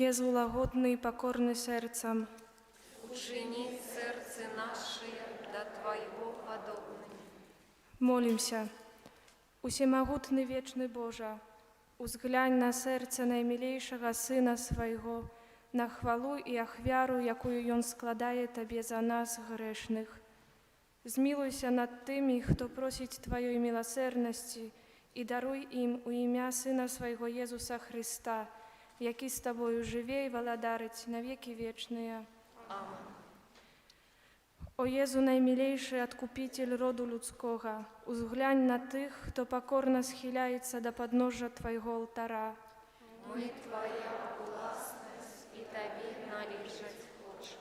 Jezu łagodny i pokorny sercem, Uczyni serce nasze do Twojego podobnym. Молимся. Усемогутny wieczny Boże, uzglянь na serce najmilejszego Syna swojego, na chwalu i achwiaru, jaką On składaje Tobie za nas grzesznych. Zmiłuj się nad tymi, kto prosić Twojej miłosierności i daruj im u imię Syna swojego Jezusa Chrysta, jaki z Tobою żyje i wладарить na wieki wieczne. Amen. O Jezu, najmilejszy Odkupiciel rodu ludzkiego, uzglянь na tych, kto pokorno schyляется do podnóża Twojego ołtara. My Twoja własność i Tobie należeć хочем.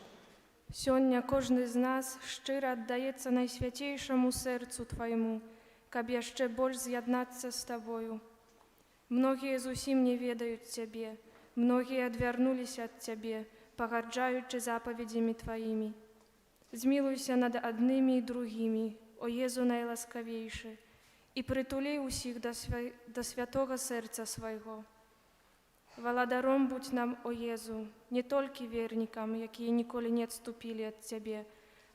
Сёння кожны з нас шчыра аддаецца найсвяцейшаму сэрцу Твайму, каб яшчэ больш з'яднацца з Табою. Многія зусім не ведаюць Цябе, многія адвярнуліся ад Цябе, пагарджаючы запаведзямі Тваімі. Змілуйся над аднымі і другімі, о Езу найласкавейшы, і прытулі ўсіх да святога сэрца свайго. Валадаром будь нам, о Езу, не толькі вернікам, якія ніколі не адступілі ад Цябе,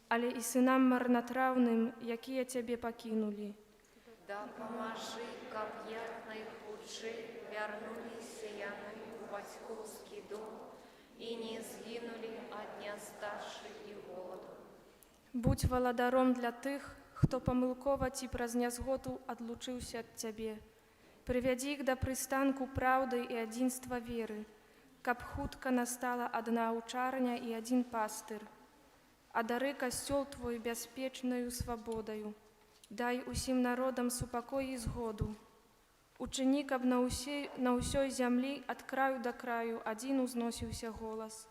але і сынам марнатраўным, якія Цябе пакінулі. Да поможи, каб як найхутчэй вярнуліся яны ў бацькоўскі дом і не згінулі ад нястачы і голаду. Будь валадаром для тых, хто памылкова ці праз нязгоду адлучыўся ад Цябе. Прывядзі іх да прыстанку праўды і адзінства веры, каб хутка настала адна аўчарня і адзін пастыр. Адары касцёл Твой бяспечнаю свабодаю. Дай усім народам супакой і згоду. Учыні, каб на ўсёй зямлі ад краю да краю адзін узносіўся голас.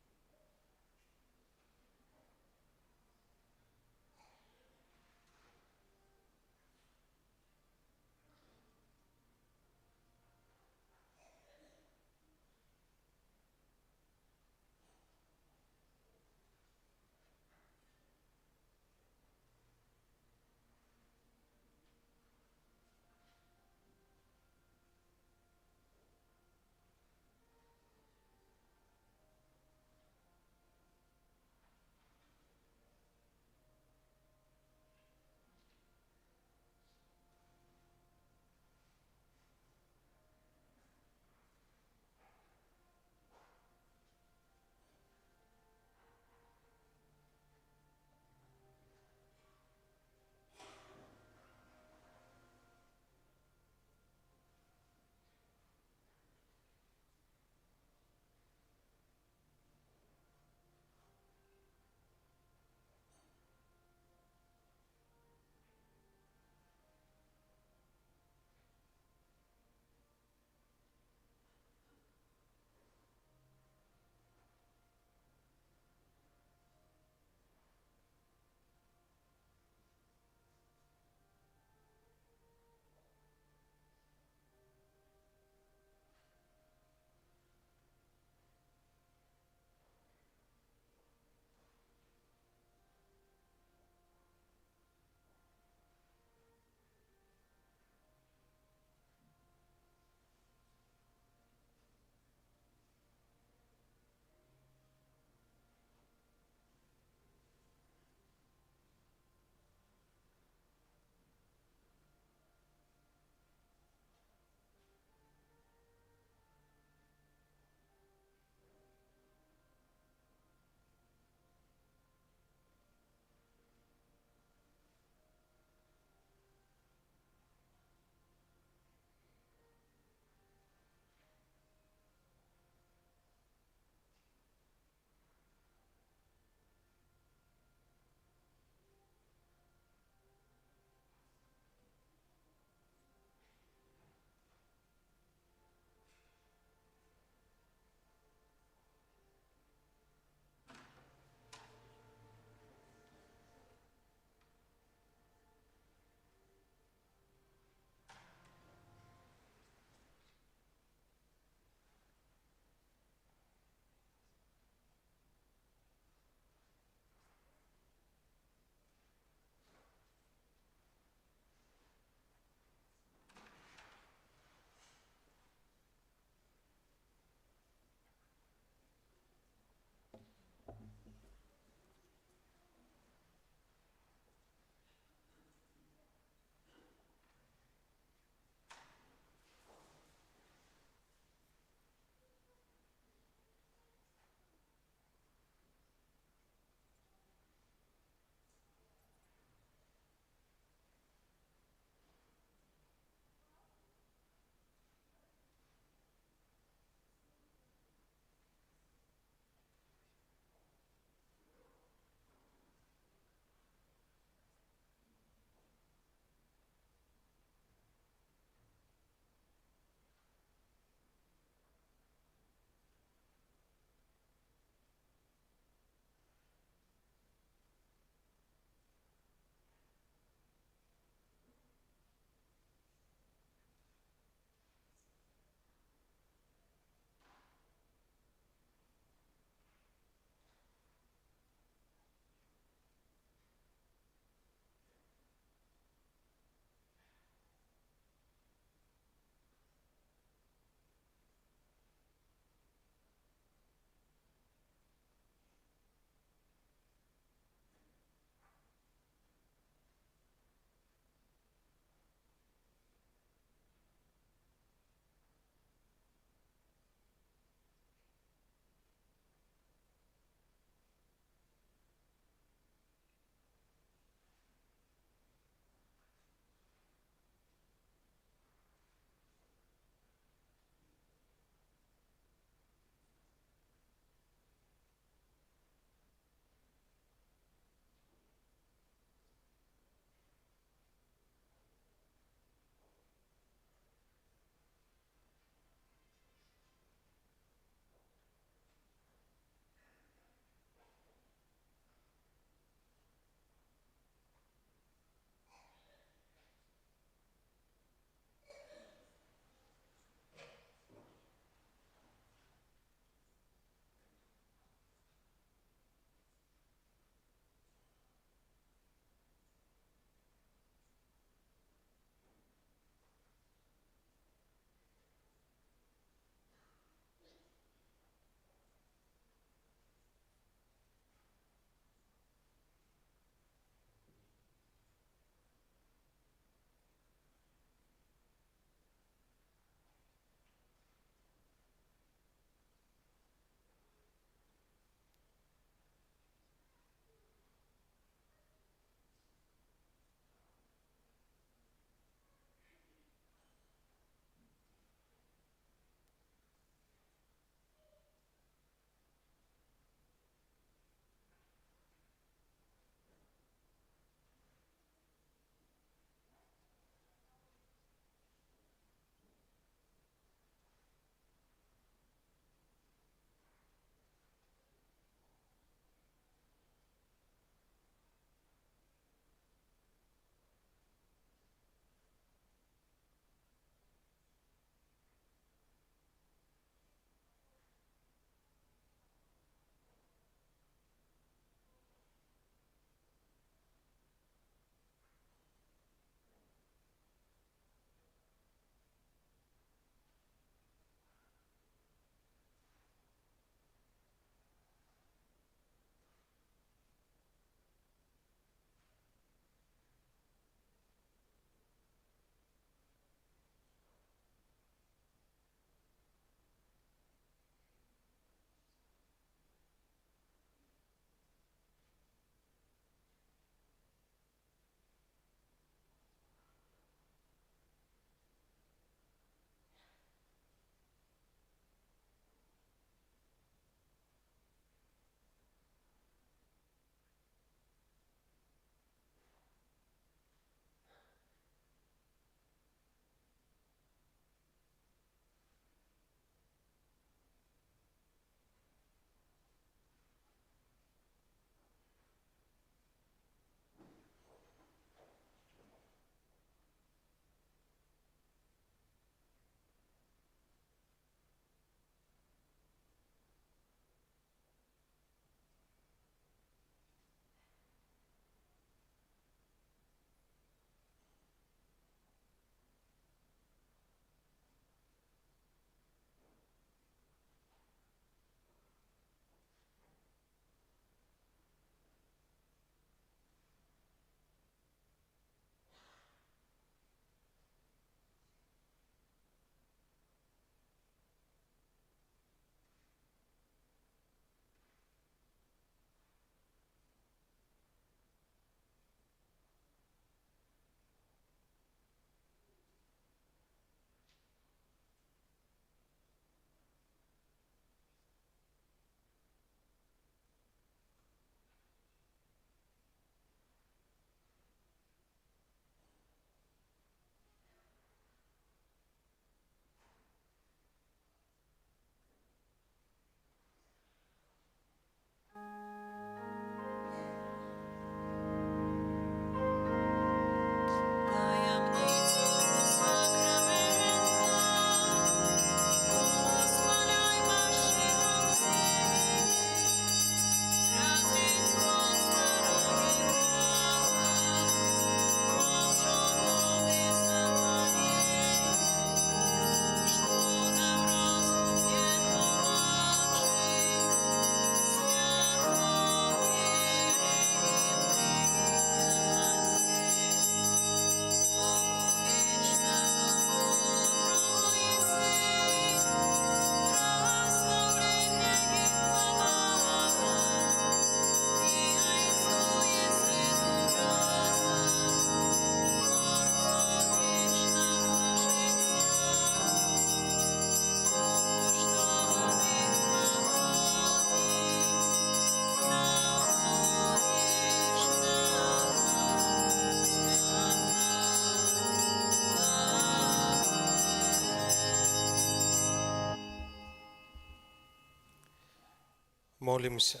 Молимся.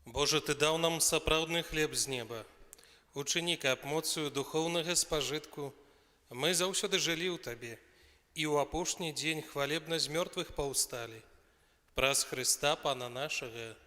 Боже, Ты даў нам сапраўдны хлеб з неба. Учыні, каб моцаю духоўнага спажытку мы заўсёды жылі ў Табе і ў апошні дзень хвалебна з мёртвых паўсталі. Праз Хрыста, Пана нашага.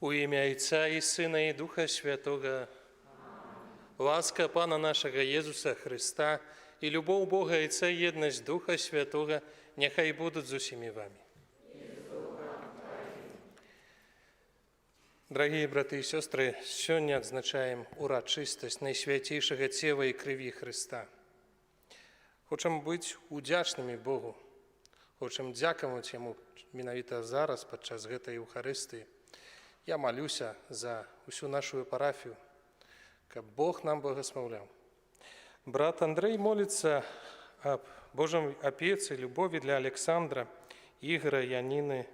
У імя Отца і Сина і Духа Святого. Ласка Пана нашего Єсуса Христа і любов Бога Отца і єдність Духа Святого нехай будуть з усіми вами. Дорогие браты и сестры, сегодня отзначаем урочистость найсвятейшего тела и крови Христа. Хочем быть удячными Богу, хочем дякувати Йому менавіта зараз, падчас гэтай Евхаристии. Я молюся за усю нашу парафію, каб Бог нам благословлял. Брат Андрей молится об Божьем опеце, любови для Александра, Игоря, Янины,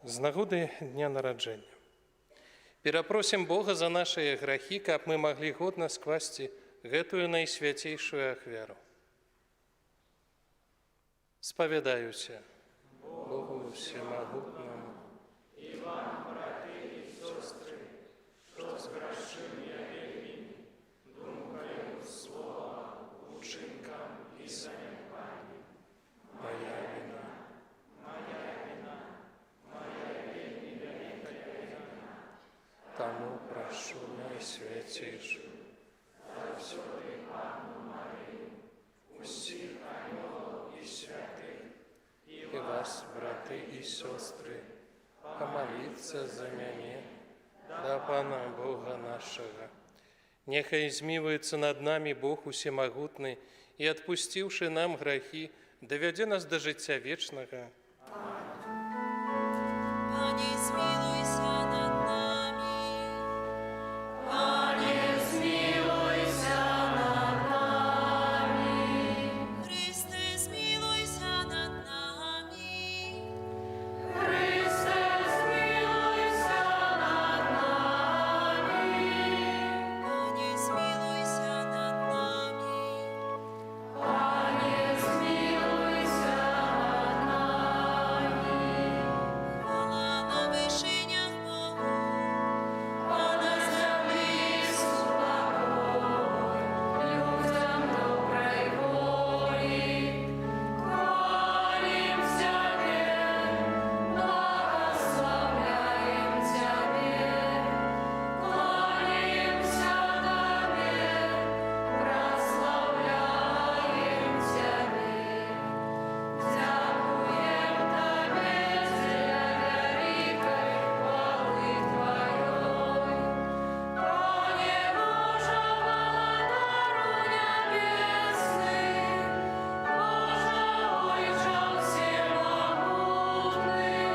з нагоды дня народження. Перапросім Бога за наши грехи, каб мы могли годно скласти гэтую найсвятейшую ахвяру. Споведаюся Богу всемогутному и вам, браты и сестры, что сгрешил я вельми, думкою, словом, учинком и занепанием. Моя вина, вельми великая вина. Тому прошу найсвятейшую, за все и Анну Марию, усіх ангелов и святых, и вас, браты и сестры, помолиться за меня, да Пана Бога нашего. Нехай змилуется над нами Бог усемогутный и, отпустивший нам грехи, доведе нас до життя вечного. Пане, змилуйся над нами. Пане, змилуйся над нами. Христе, змилуйся над нами. Христе, змилуйся над нами. Пане, змилуйся над нами. Пане, змилуйся над нами. Хвала на вишенях Богу, а на землі спокой, людям доброї волі. Хвалим Тебе, благословляем Тебе, кланяемся Тебе, прославляем Тебе. Дякуем Тебе для великой хвалы Твоей. Пане Боже, Владару небесный, Боже, Ойче всемогутный,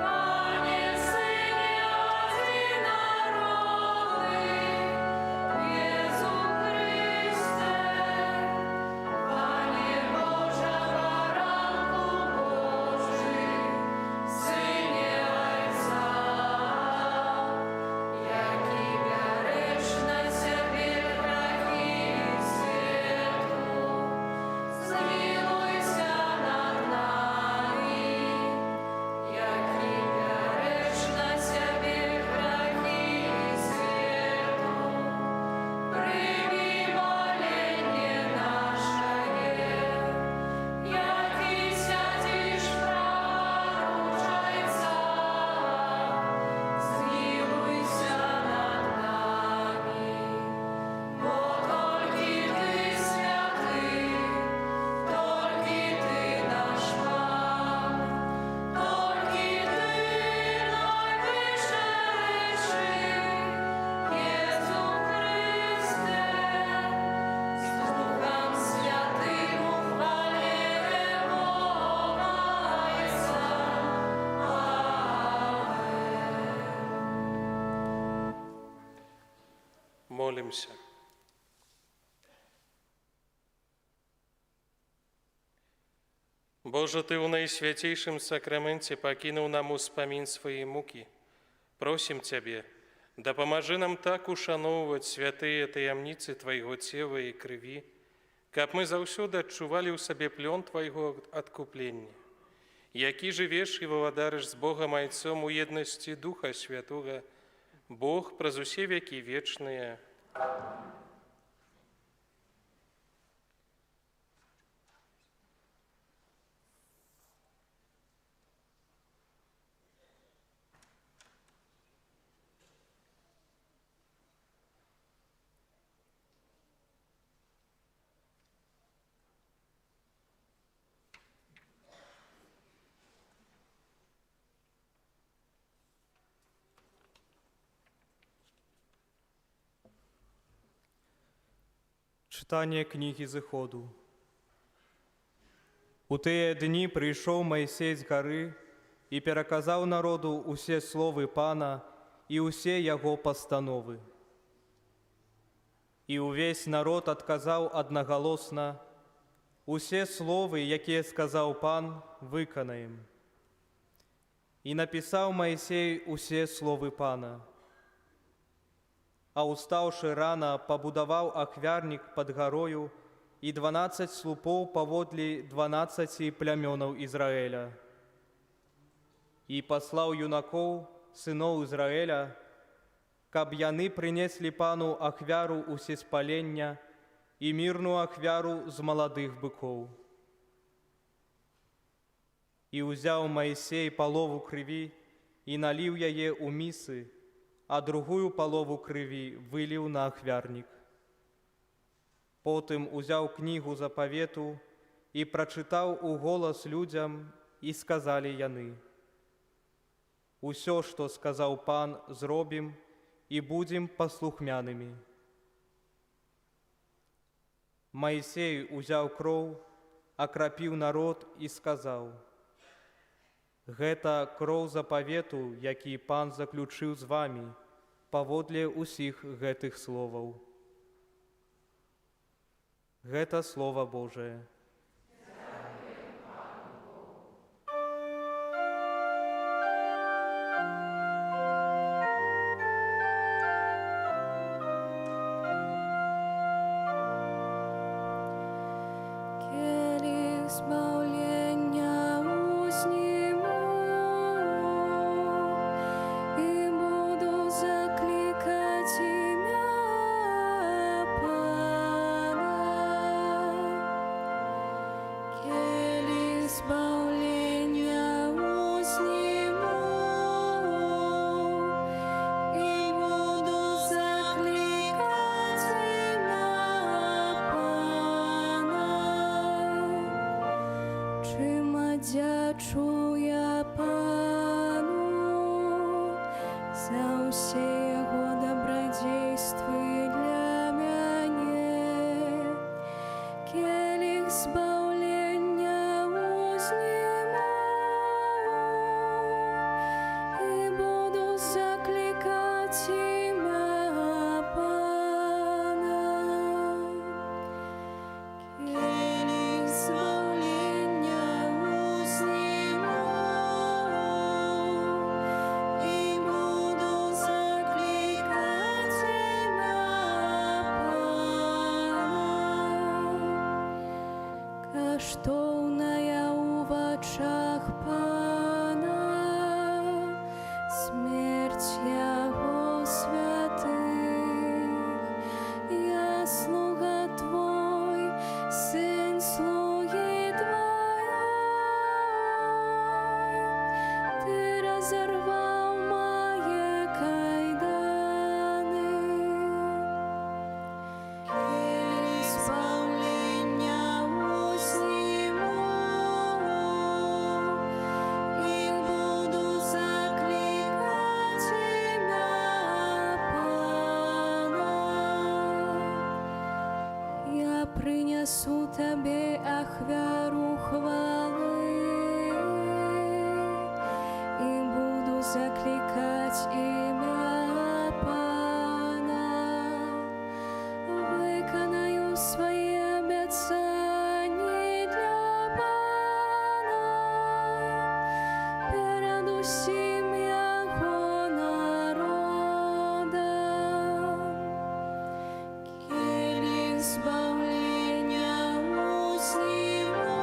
Пане Сыне одинородный, Иису Христе, Пане Боже, Баранку Божий, Сыне Отца, який береш на себе грехи світу, змилуйся над нами, який береш на себе грехи світу, прийми моління наше, який сядеш праворуч Отця, змилуйся над нами, бо тільки Ти святий, тільки Ти наш Пан, тільки Ти найвище речі, Єсу Христе, з Духом Святим ухвалюємо Отця. Молимся. Боже, Ты у наисвятейшем сакраменте покинул нам успомин своей муки. Просим Тебе, да поможи нам так ушановывать святые таямницы Твоего тела и крови, каб мы заўсёды адчували у себе плен Твоего откупления. Які живеш и владарыш с Богом Отцом у едности Духа Святого, Бог праз усе веки вечные. Читання книги Зыходу. У тыя дні прыйшоў Майсей з гары і пераказаў народу усе словы Пана і ўсе яго пастановы. І ўвесь народ адказаў аднагалосна: «Усе словы, якія сказаў Пан, выканаем». І напісаў Майсей усе словы Пана. А устаўшы рана, пабудаваў ахвярнік пад гарою і 12 слупоў паводле 12 плямёнаў Ізраэля. І паслаў юнакоў, сыноў Ізраэля, каб яны прынеслі Пану ахвяру усеспалення і мірную ахвяру з маладых быкоў. І ўзяў Майсей палову крыві і наліў яе ў місы, а другую палову крыві выліў на ахвярнік. Потым узяў кнігу запавету і прачытаў у голас людзям, і сказалі яны: «Усё, што сказаў Пан, зробім і будзем паслухмянымі». Майсей узяў кроў, акрапіў народ і сказаў: «Гэта кроў запавету, які Пан заключыў з вамі, паводле ўсіх гэтых словаў». Гэта Слова Божие. Келих збавлення узніму, і буду закликать ім'я Пана. Келих збавлення узніму, і буду закликать ім'я Пана. Чим аддячу я Пану за ўсе яго добродействы для мяне. Келих збавлення узніму, і буду закликать ім'я Пана. Келих збавлення узніму, і буду закликать ім'я Пана. Каштоўная ў вачах Пана смерць яго святых. Я слуга твой, сын слуги твоей, ты разорвал мои кайданы. Келих збавлення узніму, і буду закликать ім'я Пана. Я принесу Тебе ахвяру хвалы, і буду закликать ім'я Пана. Виконаю свої обіцяння для Пана перед усім його народом. Келих збавлення узніму,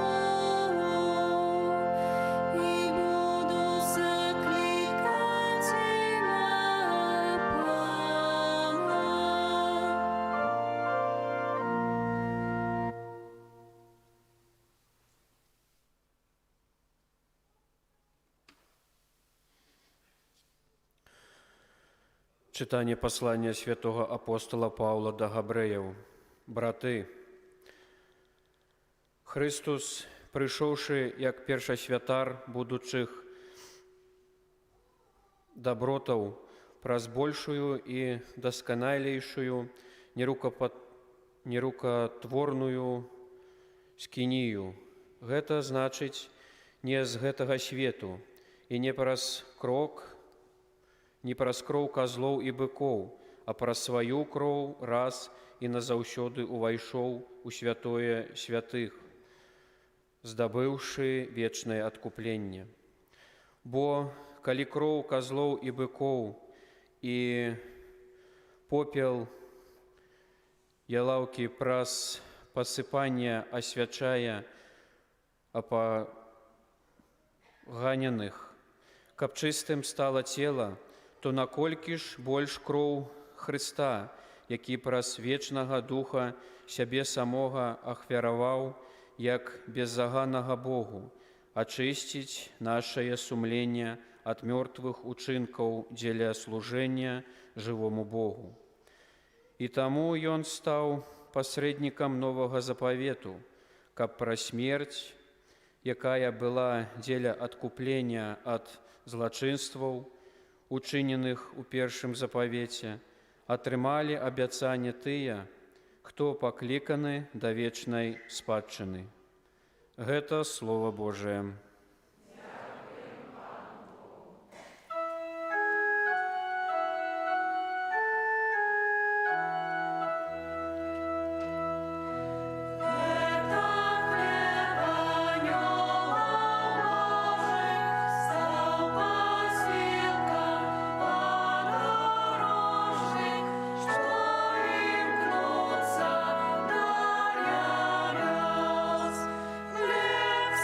і буду закликать ім'я Пана. Читання послання святого апостола Павла до Габреїв. Брати, Христос, прийшовши як першосвятар будучих добротаў праз большую і дасканалейшую нерукатворную скінію. Гэта значыць не з гэтага свету і не праз кроў казлоў і быкоў, а праз сваю кроў раз і назаўсёды увайшоў у святое святых, здабыўшы вечнае адкупленне. Бо калі кроў казлоў і быкоў і попел ялаўкі праз пасыпанне асвячае апаганеных, каб чыстым стала цела, то наколькі ж больш кроў Хрыста, які праз вечнага Духа сябе самога ахвяраваў як беззаганнага Богу, ачысціць нашае сумленне ад мёртвых учынкаў дзеля служэння жывому Богу. І таму Ён стаў пасрэднікам новага запавету, каб праз смерць, якая была дзеля адкуплення ад злачынстваў, учыненых у першым запавеце, атрымалі абяцанне тыя, хто пакліканы да вечнай спадчыны. Гэта Слова Божие.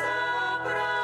Забрать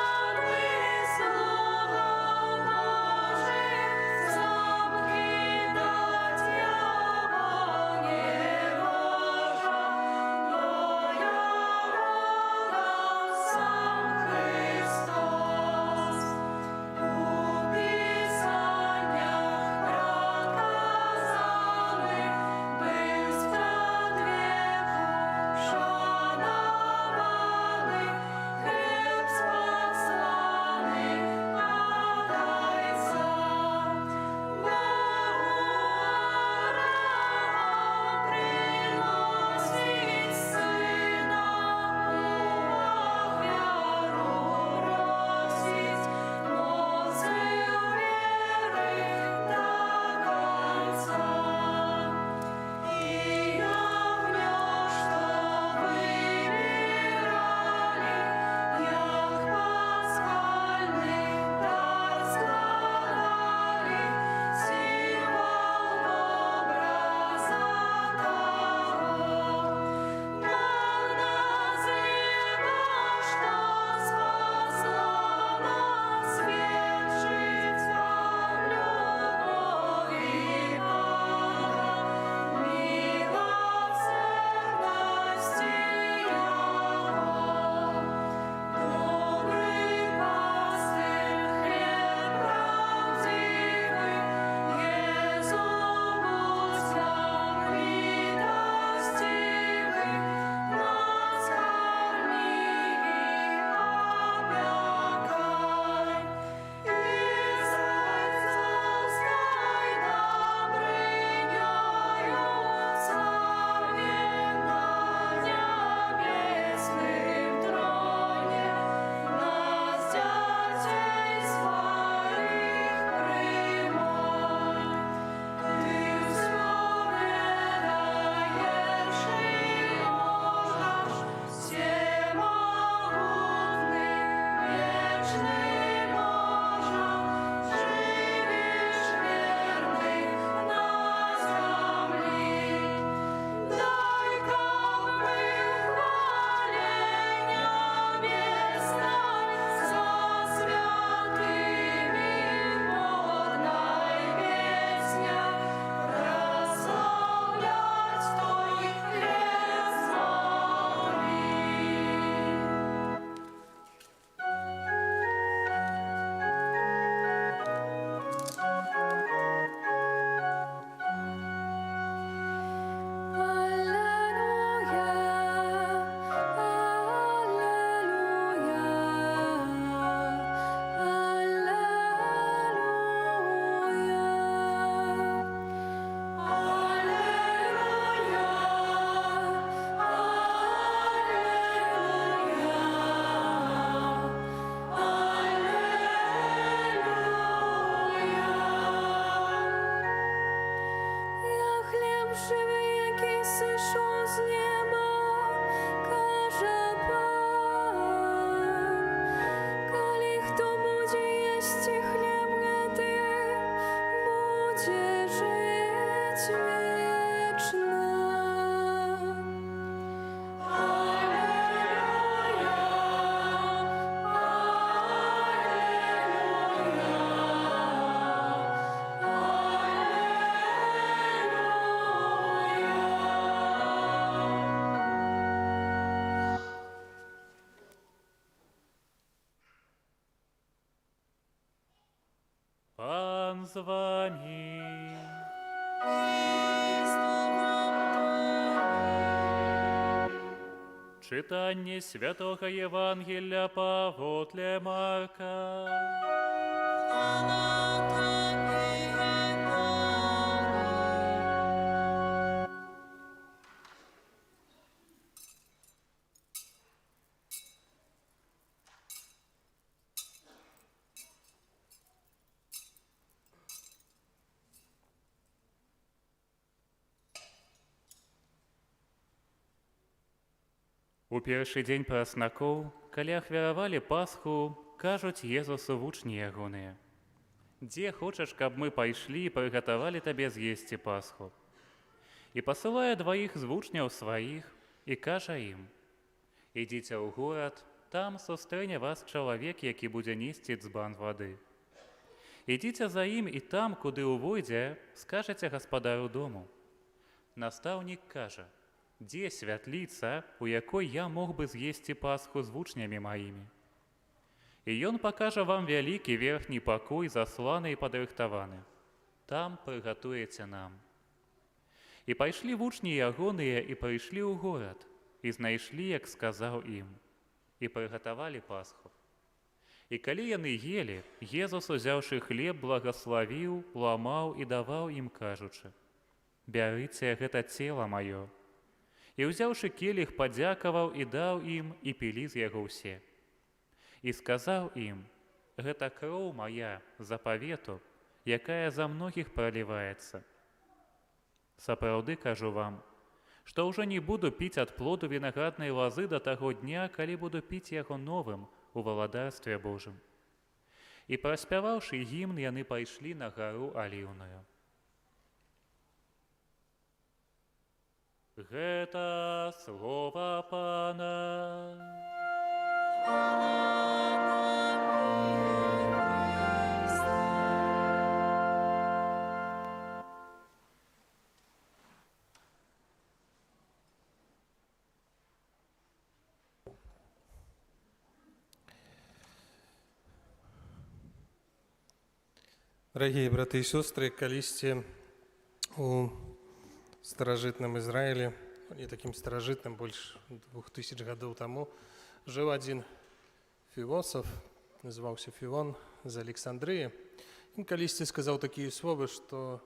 сышоў з неба, кажа Пан. Калі хто будзе есці хлеб гэты, будзе жыць вечна. Пан з вами. Читання Святого Євангелія паводле Марка. У першы дзень праснакоў, калі ахвяравалі Пасху, кажуць Езусу вучні ягоныя: «Дзе хочаш, каб мы пайшлі і прыгатавалі табе з'есці Пасху?» І пасылае дваіх з вучняў сваіх і кажа ім: «Ідзіце ў горад, там сустрэне вас чалавек, які будзе несці дзбан вады. Ідзіце за ім і там, куды ўвойдзе, скажаце гаспадару дому. Настаўнік кажа: «Дзе святліца, у якой я мог бы з'есці Пасху з вучнямі маімі?» І ён пакажа вам вялікі верхні пакой, засланы і падрыхтаваны. Там прыгатуеце нам. І пайшлі вучні ягоныя і прыйшлі ў горад, і знайшлі, як сказаў ім, і прыгатавалі Пасху. І калі яны елі, Езус, узяўшы хлеб, благаславіў, ламаў і даваў ім, кажучы: «Бярыце, гэта цела маё». І ўзяўшы келіх, падзякаваў і даў ім, і пілі з яго ўсе. І сказаў ім: «Гэта кроў мая запавету, якая за многіх праліваецца. Сапраўды кажу вам, што ўжо не буду піць ад плоду вінаграднай лазы да таго дня, калі буду піць яго новым у валадарстве Божым». І праспяваўшы гімн, яны пайшлі на гару Аліўную. Гэта слова Пана. Дорогие браты и сестры, калісьці у старажытным Ізраілі, не такім старажытным, больш 2000 гадоў таму, жыў адзін філосаф, называўся Філон, з Александрыі. Ён калісьці сказаў такія словы, што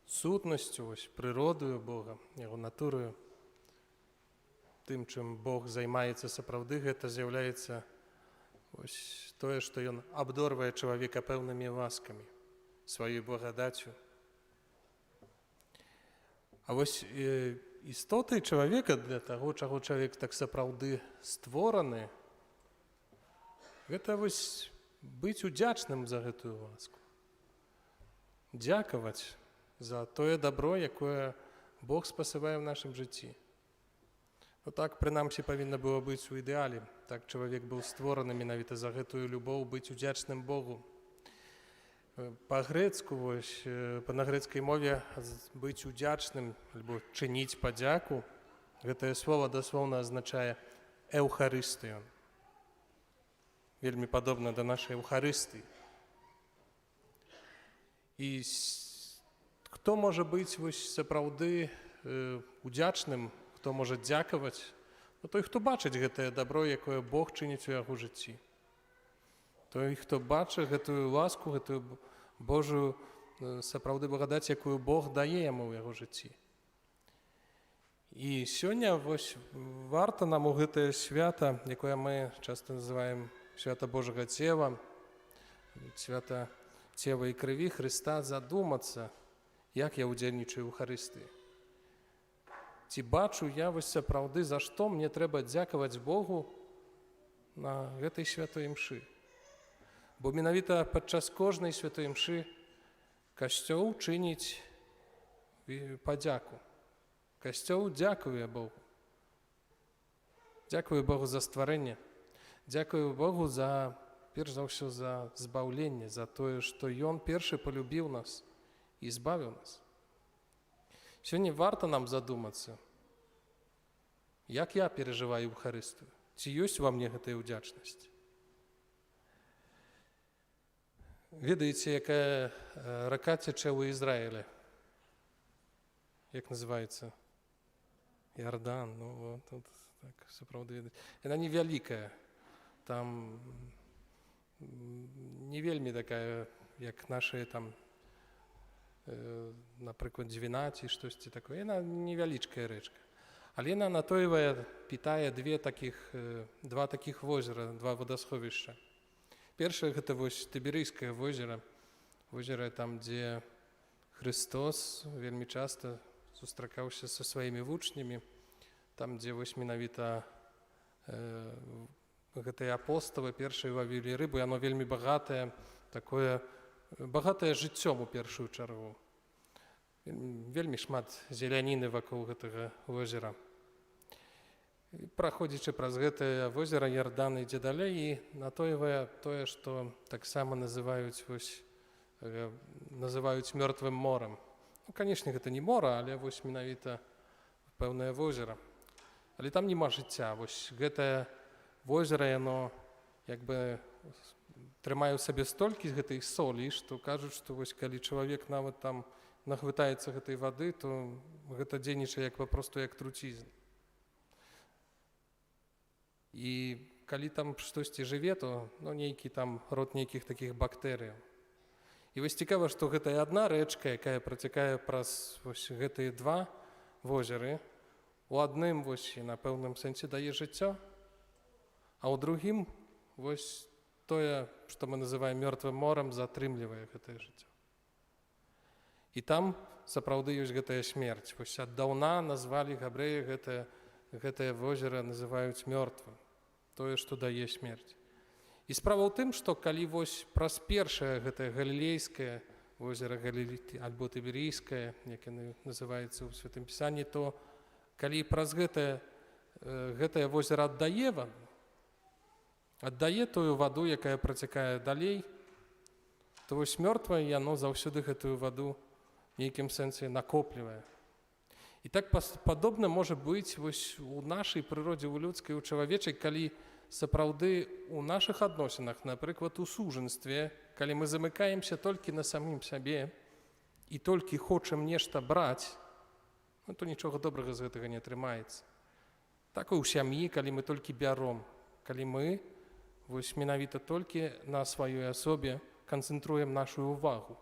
сутнасцю, прыродою Бога, яго натурою, тым, чым Бог займаецца сапраўды, гэта з'яўляецца тое, што ён абдорвае чалавека пэўнымі ласкамі, сваёй благадаццю. А вось істотай чалавека, для таго, чаго чалавек так сапраўды створаны, гэта вось быць удзячным за гэтую ласку. Дзякаваць за тое дабро, якое Бог спасылае ў нашым жыцці. Ну так, прынамсі, павінна было быць у ідэале. Так чалавек быў створаны менавіта за гэтую любоў быць удзячным Богу. Па-грэцку, на грэцкай мове быць удзячным альбо чыніць падзяку, гэтае слова даслоўна азначае эўхарыстыю. Вельмі падобна да нашай эўхарыстыі. І хто можа быць сапраўды удзячным, хто можа дзякаваць? Той, хто бачыць гэтае дабро, якое Бог чыніць у яго жыцці. Той, хто бачыць гэтую ласку, гэтую Божую сапраўды благадаць, якую Бог дае яму ў яго жыцці. І сёння варта нам у гэтае свята, якое мы часта называем свята Божага цела, свята цела і крыві Хрыста, задумацца, як я ўдзельнічаю ў Эўхарыстыі. Ці бачу я вось сапраўды, за што мне трэба дзякаваць Богу на гэтай святой імшы. Бо менавіта падчас кожнай святой імшы Касцёл чыніць падзяку. Касцёл дзякуе Богу. Дзякую Богу за стварэнне. Дзякую Богу за, перш за ўсё, за збаўленне, за тое, што Ён першы полюбіў нас і збавіў нас. Сёння варта нам задумацца, як я перажываю Еўхарыстыю. Ці ёсць ва мне гэтая ўдзячнасць? Ведаеце, якая рака цячэ ў Ізраілі? Як называецца? Иордан. Ну, вот, тут так, сапраўды ведаць. Яна невялікая. Там не вельмі такая, як нашыя там, напрыклад, Двіна ці штосьці такое. Яна невялічкая рэчка. Але яна натойвае, пітае два такіх возера, два водасховішча. Першае гэта вось Тыберыйскае возера. Возера там, дзе Христос вельмі часта сустракаўся са сваімі вучнямі. Там, дзе вось менавіта гэтыя апосталы першыя лавілі рыбу, яно вельмі багатае, такое багатае жыццём у першую чаргу. Вельмі шмат зеляніны вакол гэтага возера. Праходзячы праз гэтае возера, Иордан ідзе далей і натойвае тое, што таксама называюць мёртвым морам. Ну, канешне, гэта не мора, але вось менавіта пэўнае возера. Але там няма жыцця. Вось гэтае возера, яно як бы трымае ў сабе столькі з гэтай солі, што кажуць, што вось калі чалавек нават там нахвытаецца гэтай вады, то гэта дзейнічае як папросту як труцізн. І калі там штосьці жыве, то нейкі там род нейкіх такіх бактэрыяў. І вось цікава, што гэта адна рэчка, якая працякае праз вось гэтыя два возеры. У адным вось і на пэўным сэнсе дае жыццё, а ў другім вось тое, што мы называем мёртвым морам, затрымлівае гэтае жыццё. І там сапраўды ёсць гэтая смерць. Вось аддаўна назвалі габрэі гэтае возера называюць мёртвым, тое, што дае смерць. І справа ў тым, што калі вось праз першае гэтае галілейскае возера альбо Тыберійскае, як яно называецца ў Святым Пісанні, то калі праз гэтае возера аддае тую ваду, якая працякае далей, то вось мёртвае яно заўсёды гэтую ваду в нейкім сэнсе накоплівае. І так падобна можа быць вось у нашай прыродзе, у людскай, у чалавечай, калі сапраўды у нашых адносінах, напрыклад, у сужанстве, калі мы замыкаемся толькі на самім сабе і толькі хочам нешта браць, то нічога добрага з гэтага не атрымаецца. Так і ў сям'і, калі мы толькі бяром, калі мы вось менавіта толькі на сваёй асобе канцэнтруем нашу ўвагу.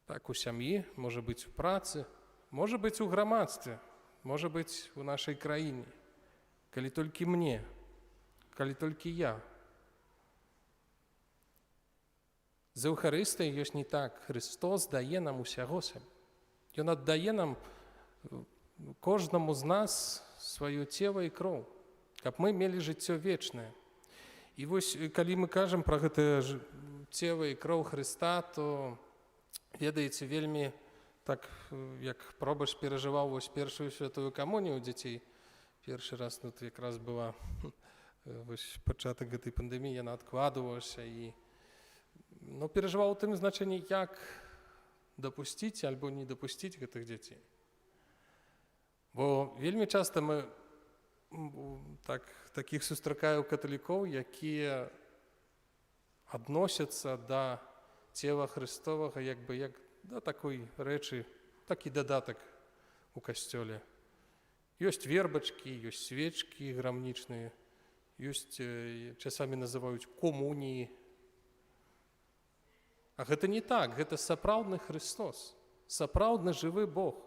Так у сям'і, можа быць у працы, можа быць у грамадстве, можа быць у нашай краіне. Калі толькі мне, калі толькі я. З Еўхарыстыяй ёсць не так. Христос дае нам усяго сябе. Ён аддае нам кожнаму з нас сваё цела і кроў, каб мы мелі жыццё вечнае. І вось калі мы кажам пра гэтае цела і кроў Хрыста, то ведаеце, вельмі так, як пробач перажываў вось першую святую камунію дзяцей. Першы раз тут якраз была вось пачатак гэтай пандэміі, яна адкладвалася і перажываў у тым значэнні, як дапусціць альбо не дапусціць гэтых дзяцей. Бо вельмі часта мы такіх сустракаю каталікоў, якія адносяцца да цела Христовага як да такой рэчы, такі дадатак у касцёле. Ёсць вербачкі, ёсць свечкі грамнічныя, ёсць, часамі называюць комуніі. А гэта не так, гэта сапраўдны Христос, сапраўдны жывы Бог.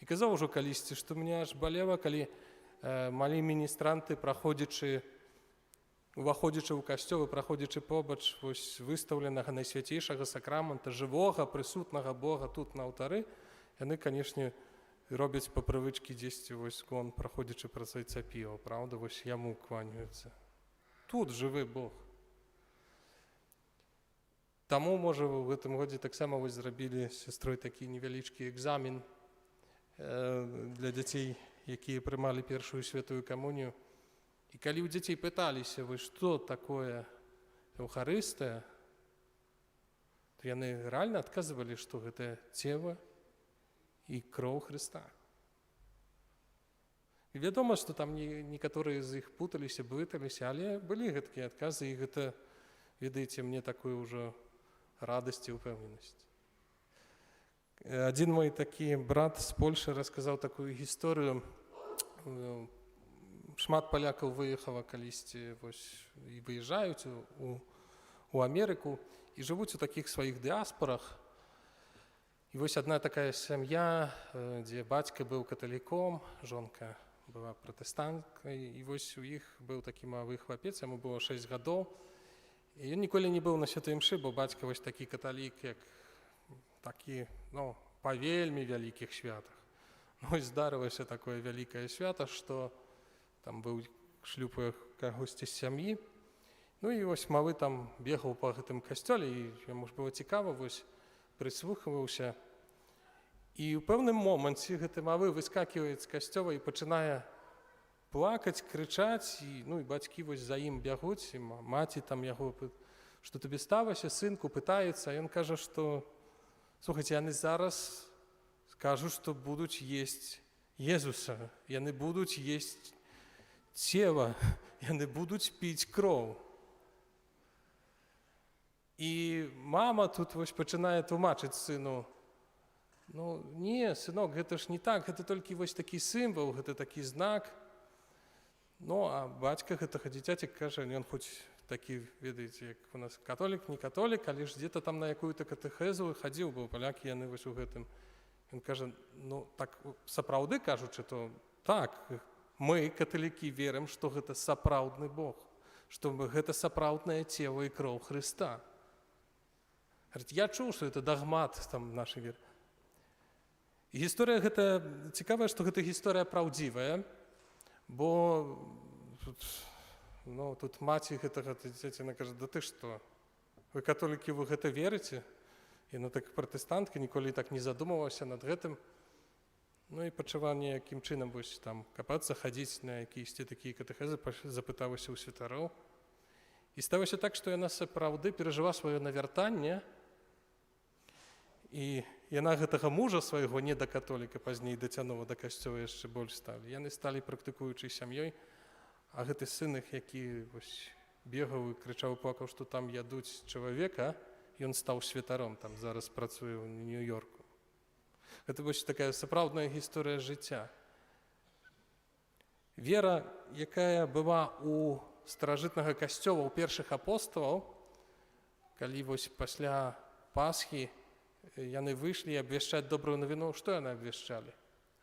І казаў ужо калісьці, што мне аж балела, калі малі міністранты, уваходзячы ў касцёл і праходзячы побач выстаўленага найсвяцейшага сакрамента, жывога, прысутнага Бога тут на алтары, Яны, канешне, робяць па прывычкі дзесьці вось гон, праходзячы праз айцапіо, праўда, вось яму кланяюцца. Тут жывы Бог. Таму, можа, у гэтым годзе таксама вось зрабілі з сястрой такі невялічкі экзамен для дзяцей, якія прымалі першую святую камунію. І калі ў дзяцей пыталіся, вы што такое Эўхарыстыя, то яны рэальна адказвалі, што гэта цела і кроў Хрыста. І вядома, што там некаторыя з іх путаліся, блыталіся, але былі гэткія адказы, і гэта, ведаеце, мне такую ўжо радасць і ўпэўненасць. Адзін мой такі брат з Польшы расказаў такую гісторыю. Шмат палякаў выехала калісьці і выязджаюць у Амерыку і жывуць у такіх сваіх дыаспорах. І вось адна такая сям'я, дзе бацька быў каталіком, жонка была пратэстанткай, і вось у іх быў такі малы хлапец, яму было 6 гадоў. І ён ніколі не быў на святой імшы, бо бацька вось такі каталік, як такі, па вельмі вялікіх святах. Вось здарылася такое вялікае свята, што там быў шлюб кагосьці з сям'і. Ну і вось малы там бегаў па гэтым касцёле, і яму ж было цікава, вось прыслухваўся. І ў пэўным моманце гэты малы выскаківае з касцёла і пачынае плакаць, крычаць, і бацькі вось за ім бягуць, і маці там яго, што табе сталася, сынку, пытаецца, а ён кажа, што, слухайце, яны зараз скажуць, што будуць есць Езуса, яны будуць есць цела, яны будуць піць кроў. І мама тут вось пачынае тлумачыць сыну: не, сынок, гэта ж не так, гэта толькі вось такі сімвал, гэта такі знак. А бацька гэтага дзіцяці кажа, ён хоць такі, ведаеце, як у нас католік, не католік, але ж дзе-то там на якую-то катэхезу хадзіў, бо палякі яны вось у гэтым. Ён кажа, так сапраўды кажучы, то так, мы, каталікі, верым, што гэта сапраўдны Бог, што гэта сапраўднае цела і кроў Хрыста. Я чуў, што гэта дагмат там нашай веры. Гісторыя гэта цікавая, што гэта гісторыя праўдзівая, бо тут маці гэтага дзіцяціна кажа: да ты што, вы католікі, вы гэта верыце? Яна так пратэстантка, ніколі так не задумвалася над гэтым. І пачала неякім чынам вось там капацца, хадзіць на якісь такія катэхезы, запыталася ў святароў. І сталася так, што яна сапраўды перажыла сваё навяртанне, і яна гэтага мужа свайго, не да католіка, пазней дацянула да касцёла, яшчэ больш сталі. Яны сталі практыкуючай сям'ёй, а гэты сын іх, які бегаў і крычаў, плакаў, што там ядуць чалавека, ён стаў святаром, там зараз працуе ў Нью-Йорку. Гэта такая сапраўдная гісторыя жыцця. Вера, якая была у старажытнага касцёла, у першых апосталаў, калі пасля Пасхі яны выйшлі абвяшчаць добрую навіну, што яны абвяшчалі?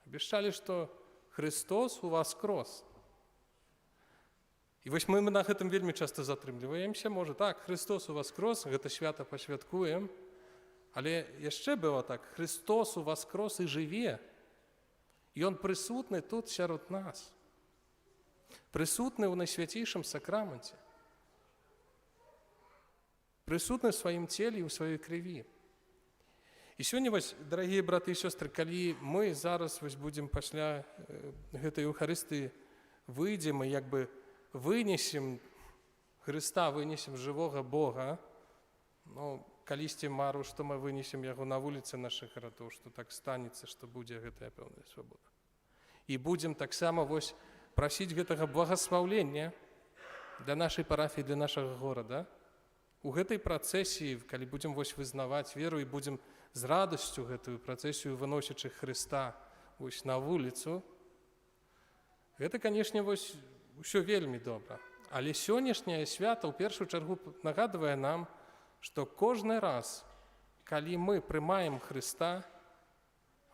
Абвяшчалі, што Христос уваскрос. І мы на гэтым вельмі часта затрымліваемся. Можа, так, Христос уваскрос, гэта свята пасвяткуем, але яшчэ было так: Христос уваскрос і жыве. Ён прысутны тут сярод нас. Прысутны ў найсвяцейшым сакраменце. Прысутны ў сваім целе і ў сваёй крыві. І сёння, дарагія браты і сёстры, калі мы зараз будзем пасля гэтай Эўхарыстыі выйдзем і вынесем Хрыста, вынесем жывога Бога, калісьці мару, што мы вынесем яго на вуліцы нашых гарадоў, што так станецца, што будзе гэтая пэўная свабода. І будзем таксама прасіць гэтага благаслаўлення для нашай парафіі, для нашага горада. У гэтай працэсіі, калі будзем вызнаваць веру і будзем з радасцю гэтую працэсію выносячы Хрыста на вуліцу, гэта, канешне, усё вельмі добра. Але сённяшняе свята ў першую чаргу нагадвае нам, што кожны раз, калі мы прымаем Хрыста,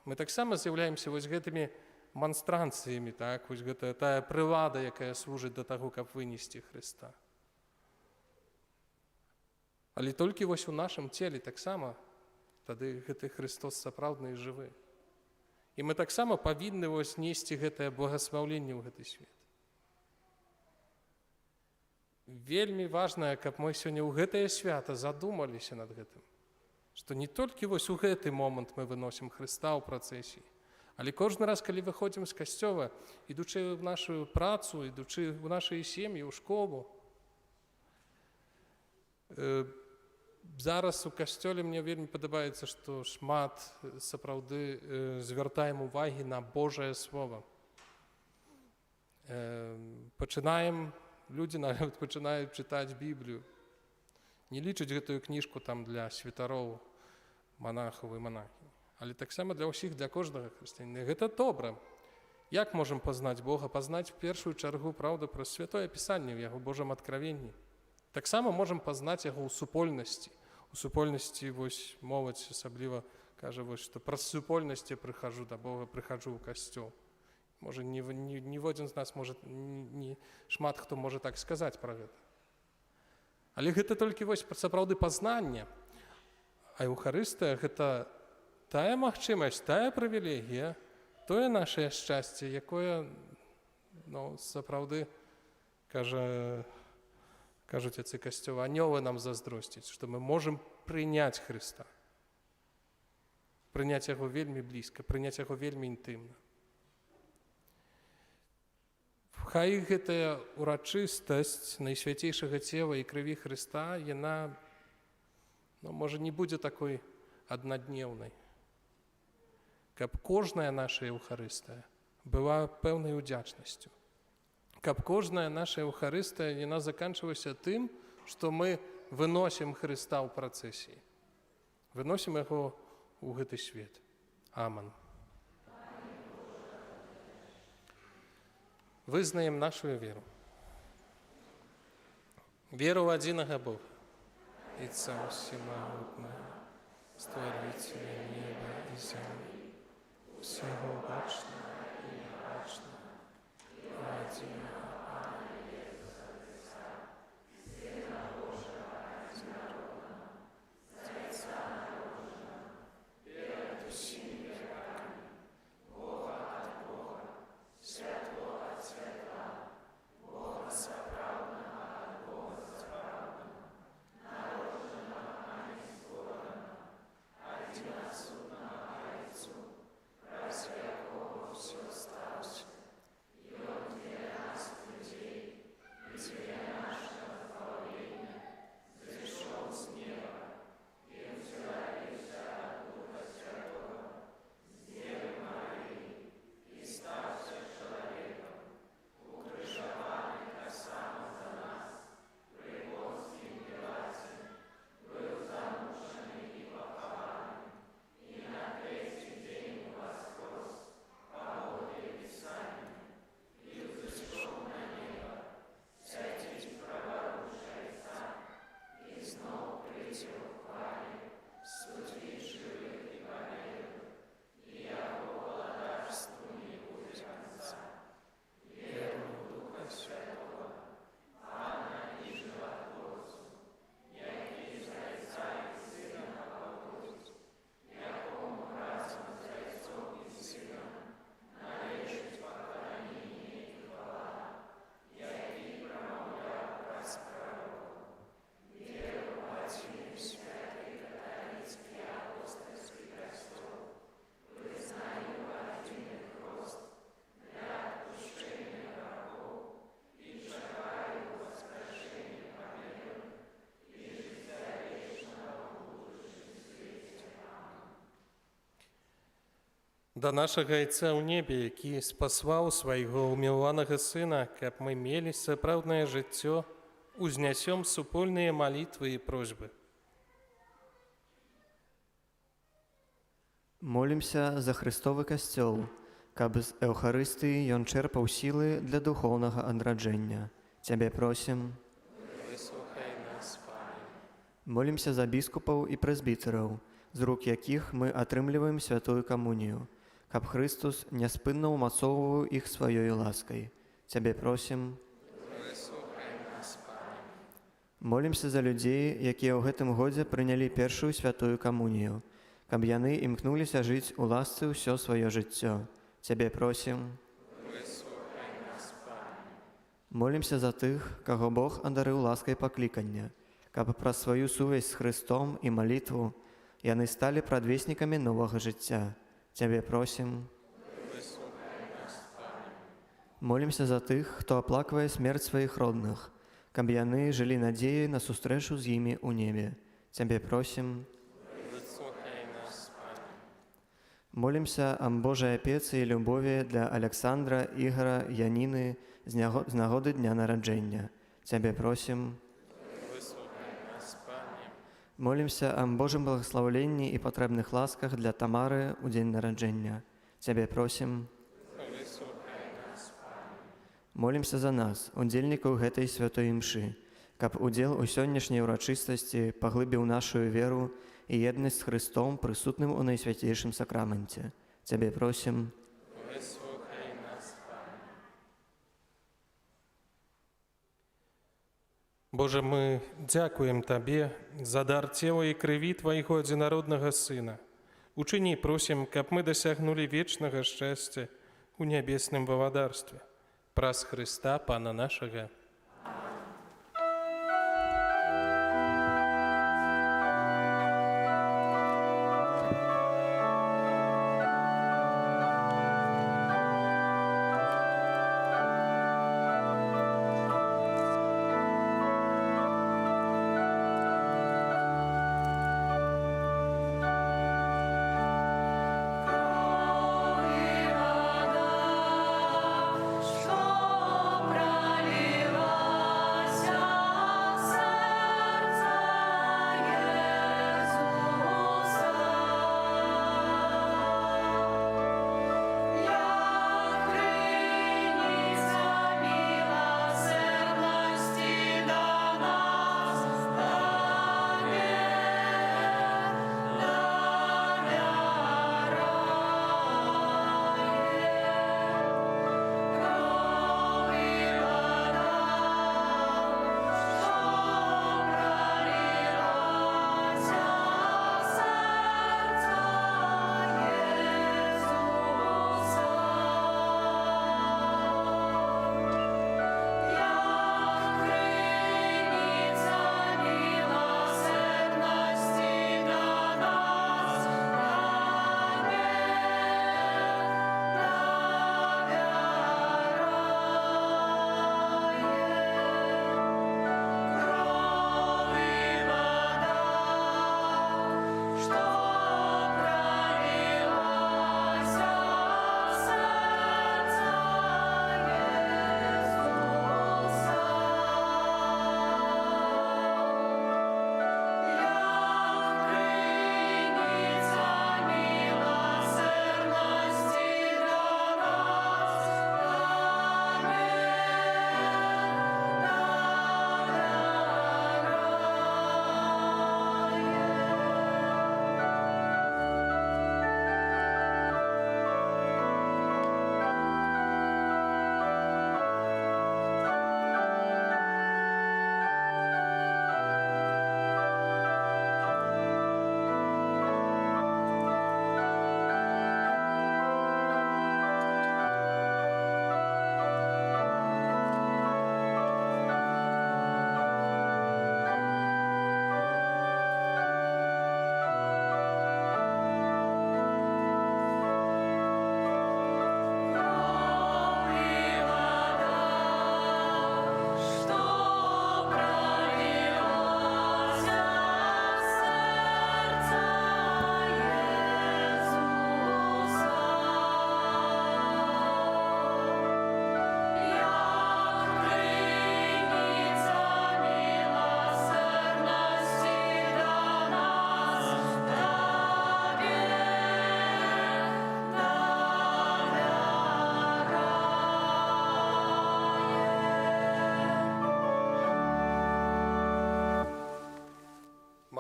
мы таксама з'яўляемся гэтымі манстранцыямі, гэта тая прылада, якая служыць да таго, каб вынесці Хрыста. Але толькі у нашым целе таксама тады гэты Христос сапраўдны і жывы. І мы таксама павінны вось несці гэтае благаслаўленне ў гэты свет. Вельмі важна, каб мы сёння ў гэтае свята задумаліся над гэтым, што не толькі вось у гэты момант мы выносім Хрыста ў працэсіі, але кожны раз, калі выходзім з касцёла, ідучы ў нашу працу, ідучы ў нашыя сем'і, ў школу, зараз у касцёле мне вельмі падабаецца, што шмат сапраўды звяртаем увагі на Божае Слова. Людзі нават пачынаюць чытаць Біблію. Не лічаць гэтую кніжку там для святароў, манахаў і манахінь, але таксама для ўсіх, для кожнага хрысціяніна. Гэта добра. Як можам пазнаць Бога? Пазнаць в першую чаргу, праўда, праз Святое Пісанне, в Яго Божым адкравенні. Таксама можам пазнаць Яго ў супольнасці. У супольнасці вось моладзь асабліва кажа, вось, што праз супольнасць я прыхаджу да Бога, прыхаджу ў касцёл. Можа, ніводзін з нас, можа, шмат хто можа так сказаць пра гэта. Але гэта толькі вось сапраўды пазнанне. А Еўхарыстыя – гэта тая магчымасць, тая прывілегія, тое нашае шчасце, якое, сапраўды, кажуць отцы касцёла, анёлы нам заздросцяць, што мы можам прыняць Хрыста. Прыняць яго вельмі блізка, прыняць яго вельмі інтымна. Хай гэтая урачыстасць найсвяцейшага цела і крыві Хрыста, яна, можа, не будзе такой аднаднеўнай. Каб кожная наша Еўхарыстая была пэўнай удзячнасцю. Каб кожная наша Еўхарыстая, яна заканчвалася тым, што мы выносім Хрыста ў працэсіі. Выносім яго ў гэты свет. Аман. Вызнаем нашу веру. Веру ў адзінага Бога, Отца Всемагутнага, Стварыцеля неба і зямлі, усяго бачнага і нябачнага, і адзінага Пана Ісуса Христа, Сына Божага з народнага, Зайца народжанага, перад усімі векамі, Бога ад Бога, святло ад святла, Бога сапраўднага ад Бога сапраўднага, народжанага, а не створанага, адзінасуднага Айцу, праз якога ўсё сталося. Ён для нас, людзей, і для нашага збавлення зышоў з неба і ўзявіўся ад Духа Святого, з Девы Марыі, і стаўся чалавекам, укрыжаваны таксама за нас, пры Понцыі Пілаце, быў замучаны і пахаваны, і на трэці дзень уваскрос, паводле Пісання, і ўзышоў на неба, свяціць праварушайца, і зноў прыйдзе ў хвалі, судзіць жывых і памерлых, і яго валадарству не будзе канца. Веру ў Духа Святого, Пана і Жыватворцу, які Зайца і Сына паводзіць, якому разам з Зайцом і Сынам належыць пакланенне і хвала, які прамаўляў праз прарокаў. Веру ў адзіны святы каталіцкі апостальскі касцёл, вызнаю адзіны хрост для адпушчэння грахоў і чакаю воскрэшэння памерлых і жыцця вечнага ў будучым свеце. Да нашага Айца ў небе, які спаслаў свайго ўмілаванага Сына, каб мы мелі сапраўднае жыццё, узнясём супольныя малітвы і просьбы. Молімся за Христовы касцёл, каб з Еўхарыстыі ён чэрпаў сілы для духоўнага адраджэння. Цябе просім. Выслухай нас, Пане. Молімся за біскупаў і прэзбітэраў, з рук якіх мы атрымліваем святую камунію, каб Христус няспынна ўмацоўваў іх сваёй ласкай. Цябе просім. Выслухай нас, Пане. Молімся за людзей, якія ў гэтым годзе прынялі першую святую камунію, каб яны імкнуліся жыць у ласцы ўсё сваё жыццё. Цябе просім. Молімся за тых, каго Бог адарыў ласкай паклікання, каб праз сваю сувязь з Христом і малітву яны сталі прадвеснікамі новага жыцця. Цябе просім. Молімся за тых, хто аплаквае смерць сваіх родных, каб яны жылі надзеяй на сустрэчу з імі ў небе. Цябе просім. Молімся аб Божай апецы і любові для Аляксандра, Ігора, Яніны з нагоды дня нараджэння. Цябе просім. Молімся аб Божым благаслаўленні і патрэбных ласках для Тамары ў дзень нараджэння. Цябе просім. Молімся за нас, удзельнікаў гэтай святой імшы, каб удзел у сённяшняй урачыстасці паглыбіў нашу веру і еднасць з Христом, прысутным у Найсвяцейшым сакраменце. Цябе просім. Боже, мы дзякуем Табе за дар цела і крыві Твайго адзінароднага Сына. Учыні, просім, каб мы дасягнулі вечнага шчасця у нябесным валадарстве. Праз Хрыста, Пана нашага.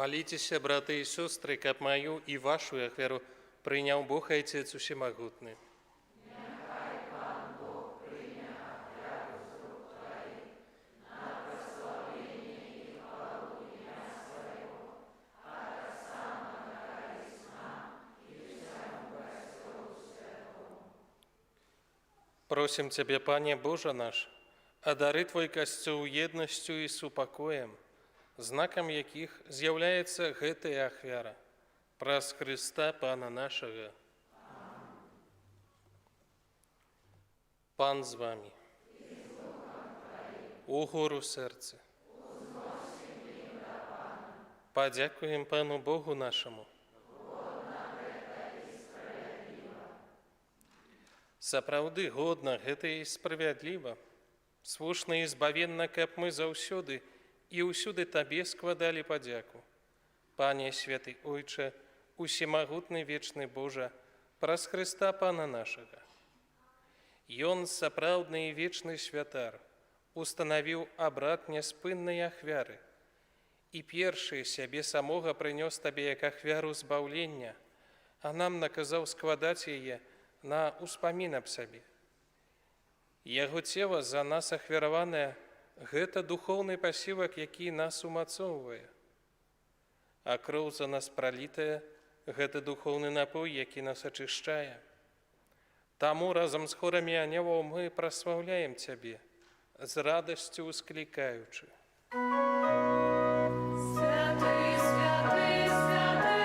Молитеся, браты и сестры, каб мою и вашу ахвяру прыняў Бог Отец Усемагутны. Просим Тебя, Пане Боже наш, одари Твой касцёл еднасцю і супакоем, знакам якіх з'яўляецца гэтая ахвяра. Праз Христа, Пана нашага. Пан з вами. Угору серце. Падзякуем Пану Богу нашаму. Сапраўды годна, гэта і справядліва. Слушна і збавенна, каб мы заўсёды і ўсюды Табе складалі падзяку. Пане святы Ойче, усемагутны вечны Божа, праз Христа Пана нашага. Ён, сапраўдны і вечны святар, устанавіў абрад няспыннай ахвяры і першы сябе самога прынёс Табе як ахвяру збаўлення, а нам наказаў складаць яе на успамін аб сабе. Яго цела за нас ахвяраванае – гэта духоўны пасілак, які нас умацоўвае. А кроў за нас пралітая – гэта духоўны напой, які нас ачышчае. Таму разам з хорамі анёлаў мы праслаўляем Цябе, з радасцю усклікаючы. Святый, святый, святый,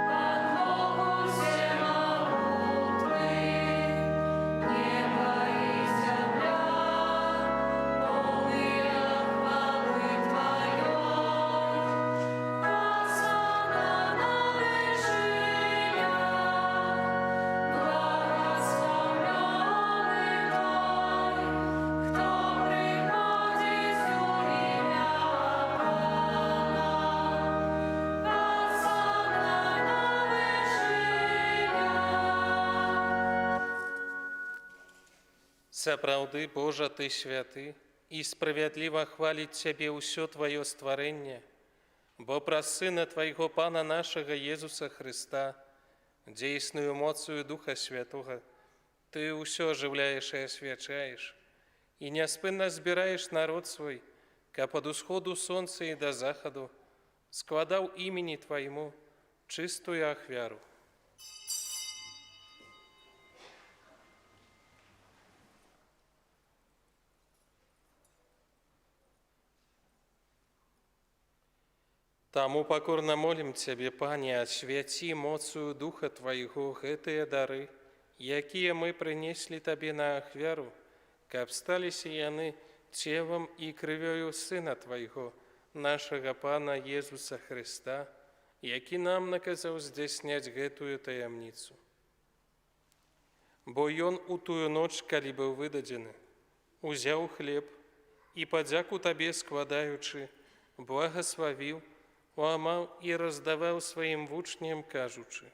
Пан Бог усемогутный, небо и земля, полные хвалы Твоей. Осанна на вершинах, благословенный Той, кто приходит в имя Пана. Осанна на вершинах. Сапраўды, Божа, Ты святы, і справядліва хваліць Цябе ўсё Тваё стварэнне, бо праз Сына Твайго Пана нашага Езуса Христа, дзейсную моцаю Духа Святога, Ты ўсё ажыўляеш і асвячаеш, і няспынна збіраеш народ свой, каб ад усходу сонца і да захаду складаў імені Твайму чыстую ахвяру. Таму пакорна молім Цябе, Пане, асвяці моцую Духа Твайго гэтыя дары, якія мы прынеслі Табе на ахвяру, каб сталіся яны целам і крывёю Сына Твайго, нашага Пана Езуса Христа, які нам наказаў здзяйсняць гэтую таямніцу. Бо Ён у тую ноч, калі быў выдадзены, узяў хлеб і, падзяку Табе складаючы, благаславіў, ламаў і раздаваў сваім вучням, кажучы: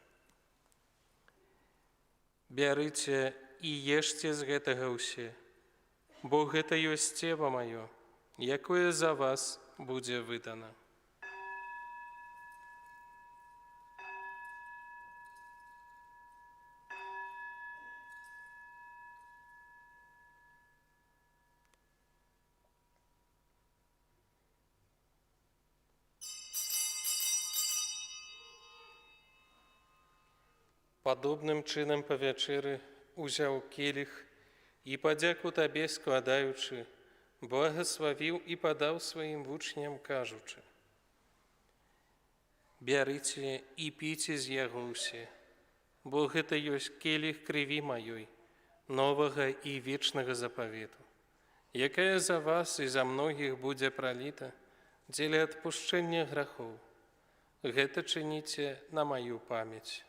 «Бярыце і ешце з гэтага ўсе, бо гэта ёсць цела маё, якое за вас будзе выдана». Падобным чынам па вячэры узяў келіх і, падзяку Табе складаючы, благаславіў і падаў сваім вучням, кажучы: «Бярыце і піце з яго ўсе, бо гэта ёсць келіх крыві маёй, новага і вечнага запавету, якая за вас і за многіх будзе праліта дзеля адпушчэння грахоў. Гэта чыніце на маю памяць».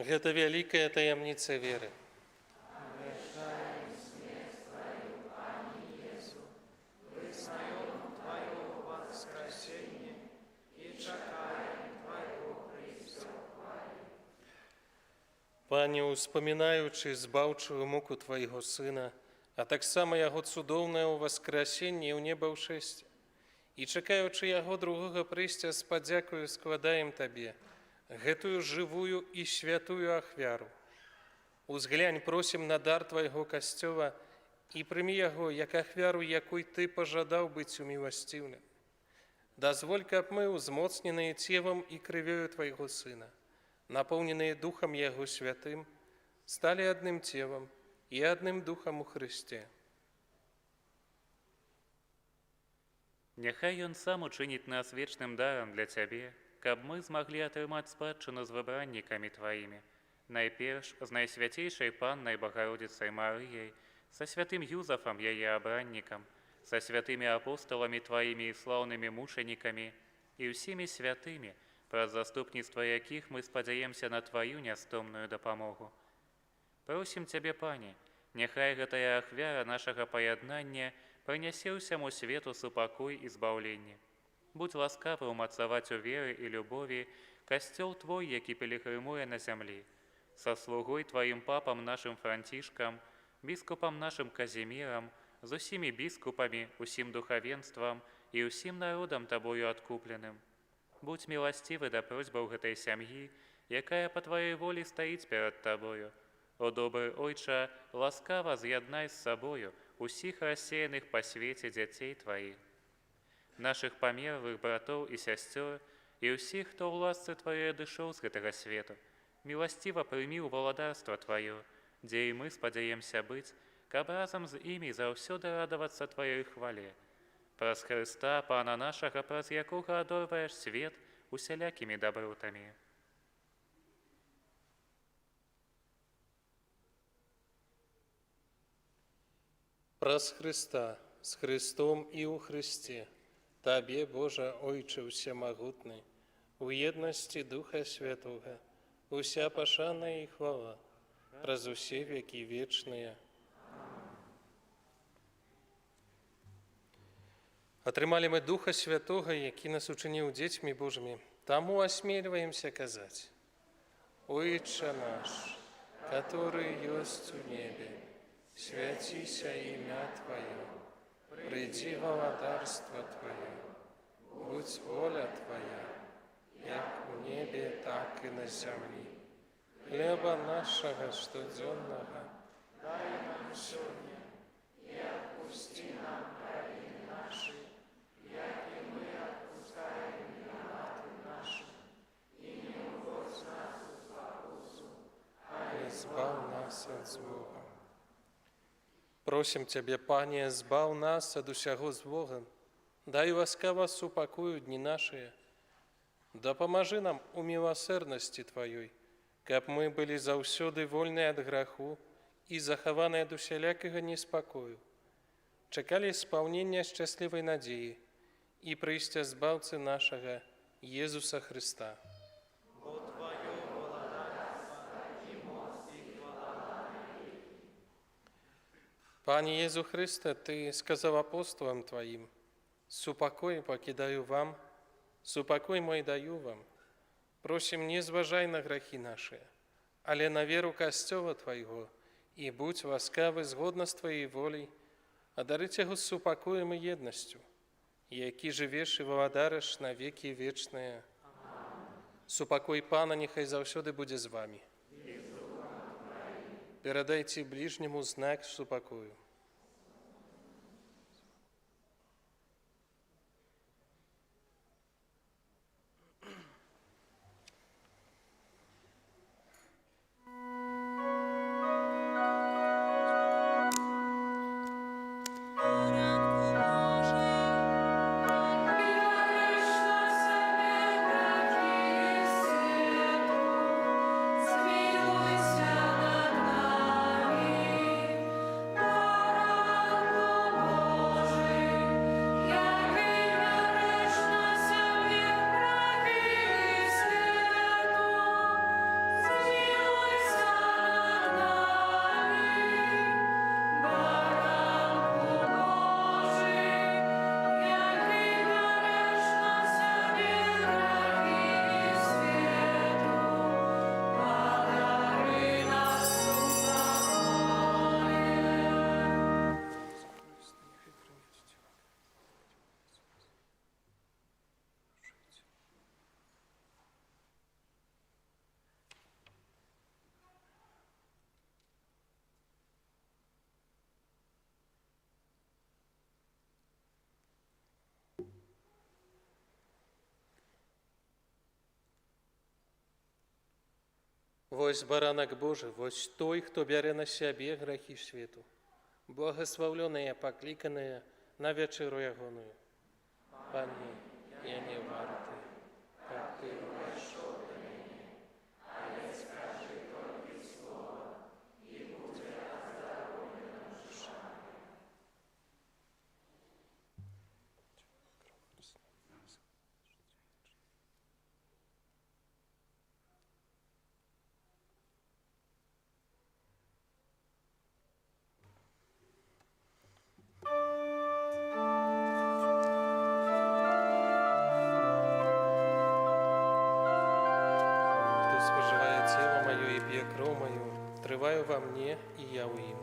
Гэта вялікая таямніца веры. Пане, успамінаючы збаўчую муку Твайго Сына, а таксама Яго цудоўнае ўваскрасенне ў неба ўшэсце, І чакаючы яго другога прыйсця з падзякою складаем табе гэтую жывую і святую ахвяру. Узглянь, просім на дар твайго касцёла і прымі яго як ахвяру, якой ты пажадаў быць уміласціўным. Дазволь, каб мы, узмоцненыя целам і крывёю твайго сына, напоўненыя духам яго святым, сталі адным целам і адным духам у Христе. Няхай Ён сам учыніць нас вечным дарам для Цябе, каб мы змаглі атрымаць спадчыну з выбраннікамі Тваімі, найперш з найсвяцейшай Паннай Богородицай Марыяй, са святым Юзафам, яе абраннікам, са святымі апосталамі Тваімі і слаўнымі мучанікамі і ўсімі святымі, праз заступніцтва якіх мы спадзяемся на Тваю нястомную дапамогу. Просім Цябе, Пане, няхай гэтая ахвяра нашага паяднання прынясе ўсяму свету супакой і збаўленне. Будь ласкавы ўмацаваць у веры і любові касцёл Твой, які пілігрымуе на зямлі, са слугой Тваім папам нашым Францішкам, біскупам нашым Казімірам, з усімі біскупамі, усім духавенствам і ўсім народам Табою адкупленым. Будь міласцівы да просьбаў гэтай сям'і, якая па Тваёй волі стаіць перад Табою. О добры Ойча, ласкава з'яднай з сабою усіх рассеяных па свеце дзяцей Тваіх, нашых памерлых братоў і сясцёр і ўсіх, хто ў ласцы Тваёй адышоў з гэтага свету. Міласціва прымі ў валадарства Тваё, дзе і мы спадзяемся быць, каб разам з імі заўсёды радавацца Тваёй хвале. Праз Хрыста, Пана нашага, праз якога адорваеш свет усялякімі дабротамі. Праз Христа, з Христом і ў Христе, Табе, Божа, Ойче всемагутны, у єдності Духа Святого, уся пашана і хвала, праз усе векі вечныя. Атрымалі мы Духа Святого, які нас учыніў дзецьмі Божымі, таму асмельваемся казаць: Ойче наш, который ёсць у небе, свяціся імя Твое, прыйдзі валадарства Твое, будь воля Твоя, як у небе, так і на зямлі. Хлеба нашага штодзённага дай нам сёння, і адпусці нам правіны нашы, як і мы адпускаем вінаватым нашым, і не ўводзь нас у спакусу, але збаў нас ад злога. Просім Цябе, Пане, збаў нас ад усяго злога, дай ласкава супакою дні нашыя, дапамажы нам у міласэрнасці Тваёй, каб мы былі заўсёды вольныя ад граху і захаваныя ад усялякага неспакою, чакалі спаўнення шчаслівай надзеі і прыйсця збаўцы нашага Езуса Христа. Пане Езу Христе, Ты сказал апостолам Твоим: «Супокой покидаю вам, супокой мой даю вам». Просим, не зважай на грехи наши, але на веру Костела Твоего, и будь ласкавы згодно с Твоей волей, одарить его супокоем и едностью, які живеш и владариш на веки вечные. Супокой Пана нехай заўсёды будзе з вами. Передайте ближнему знак супокою. Zmiłuj się nad nami, Вось баранак Божий, вось той, хто бярэ на сябе грахі свету. Благословленыя, пакліканыя на вечеру ягоную. Пане, я не варты, как ты увайшоў да мяне, але скажи толькі слова, і будзе аздароўлена душа моя. Споживая тело мое и пья кровь мою, трываю во мне, и я у им.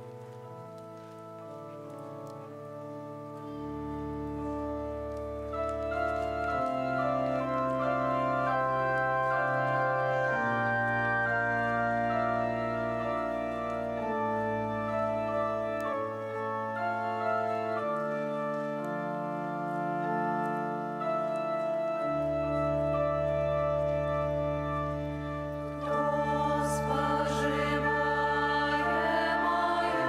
Споживає моє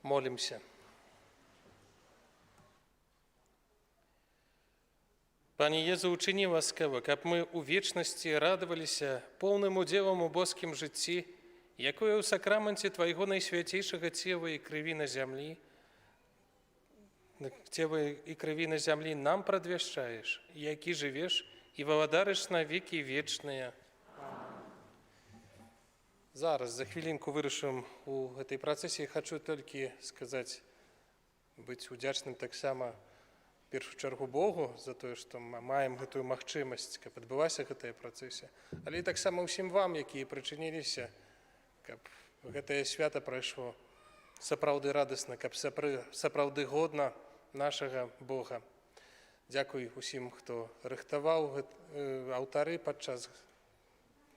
Молимся. Пане Езу, учини ласкава, каб мы у вечности радовалися полным удзелам у боскім жыцці, якое ў сакраменце Твайго найсвятейшага цела і крыві на зямлі, цела і крыві на зямлі нам прадвяшчаеш, які жывеш і валадарыш на векі вечныя. Зараз, за хвілінку вырашым у гэтай працэсе, хачу толькі сказаць, быць удзячным таксама в першую чаргу Богу за тое, што мы маем гэтую магчымасць, каб адбылася гэтая працэсія, але і таксама ўсім вам, якія прычыніліся, каб гэтае свята прайшло сапраўды радасна, каб сапраўды годна нашага Бога. Дзякуй усім, хто рыхтаваў алтары падчас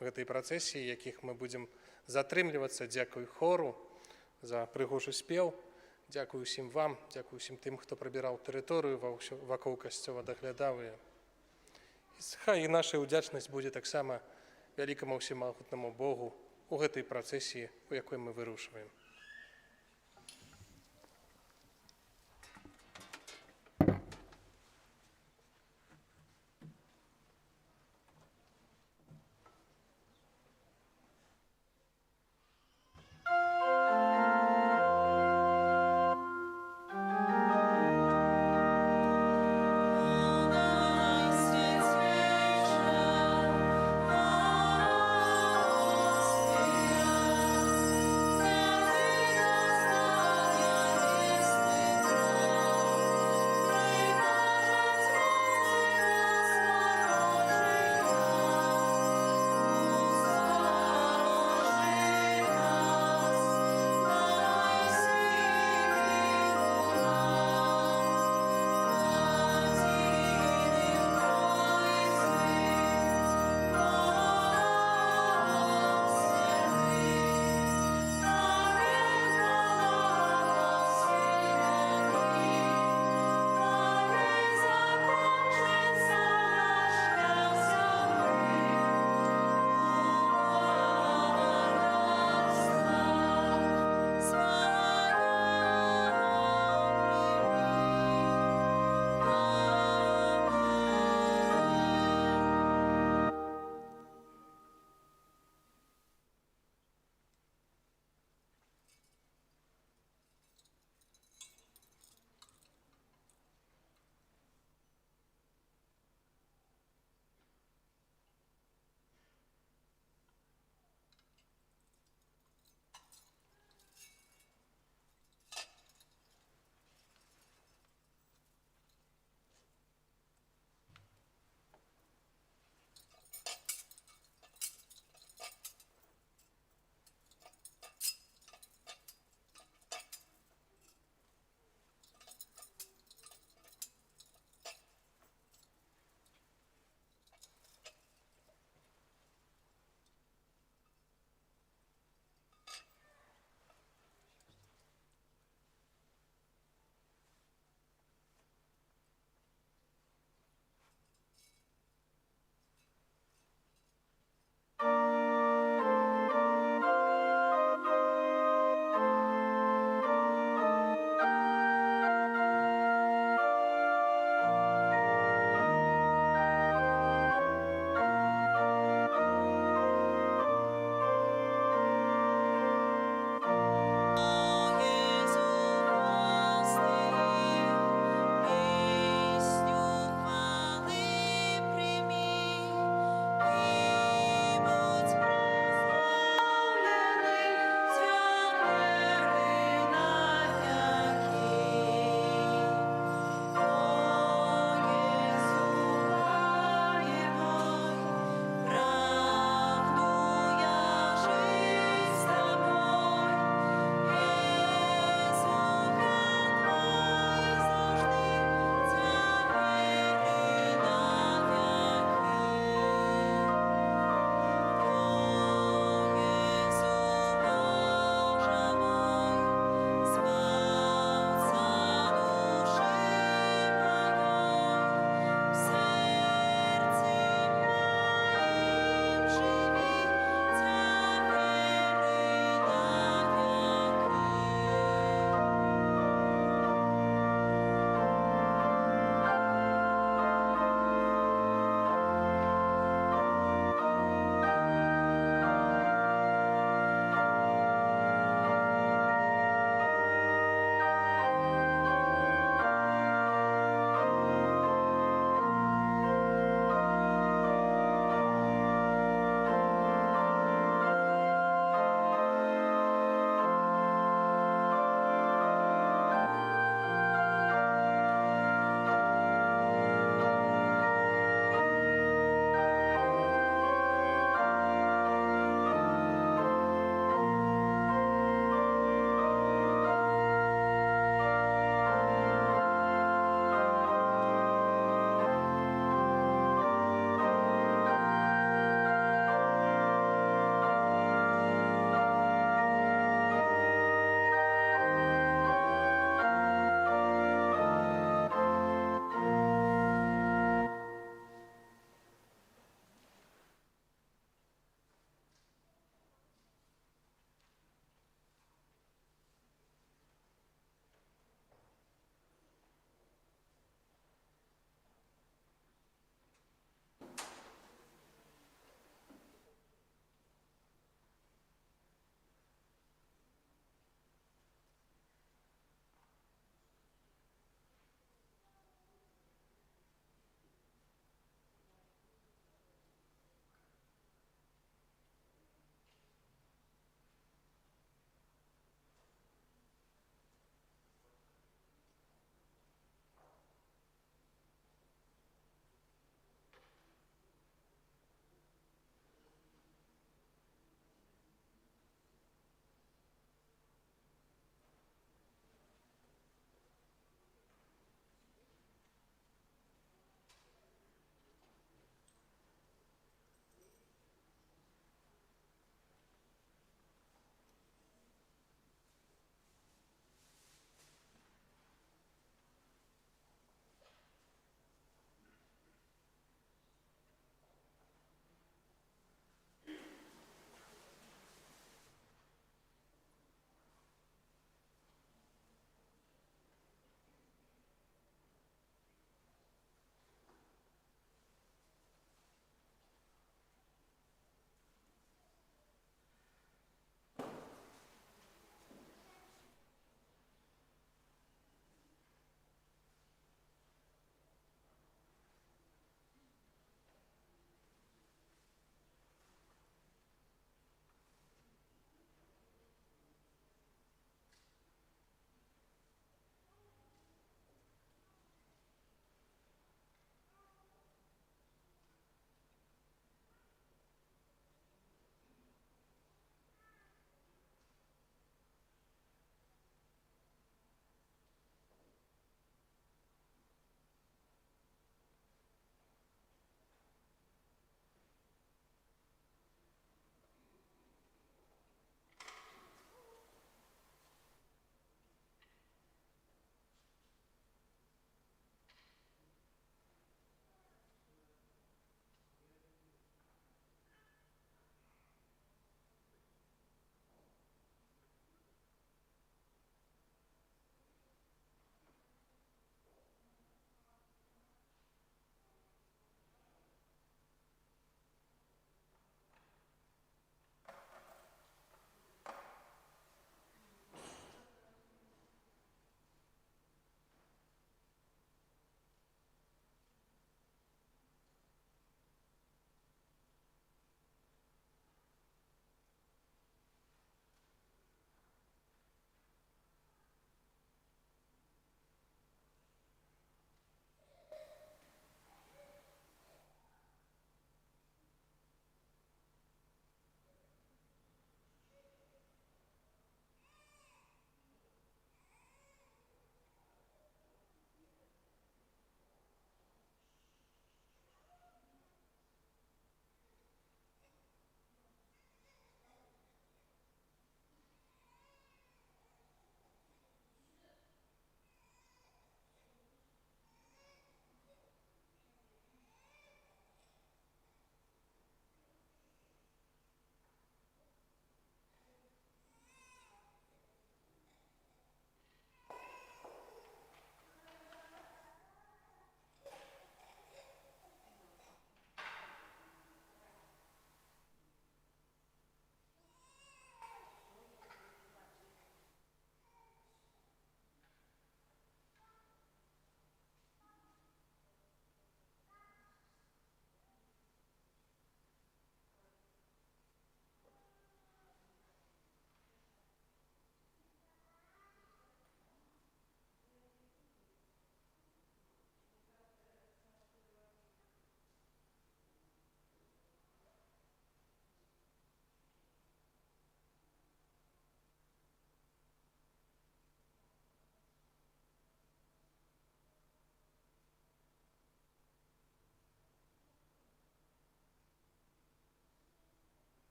гэтай працэсіі, якіх мы будзем затрымлівацца. Дзякуй хору за прыгожы спеў. Дзякуй усім вам, дзякуй усім тым, хто прабіраў тэрыторыю вакол касцёла, даглядаў яе. Хай і наша ўдзячнасць будзе таксама вялікаму ўсемагутнаму Богу у гэтай працэсіі, у якой мы вырушваем. Najświętsza Hostia,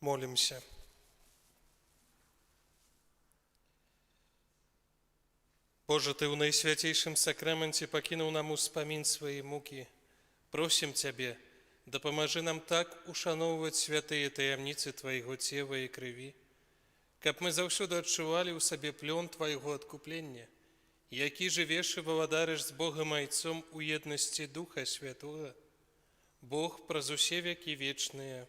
Молимся. Боже, Ты в Наисвятейшем Сакраменте покинул нам успомин своей муки. Просим Тебе, да поможи нам так ушановывать святые таямницы Твоего тела и крови, каб мы заўсёды адчували у сабе плён Твоего откупления, які живеш и валадарыш с Богом Айцом у едности Духа Святого, Бог праз усе веки вечные.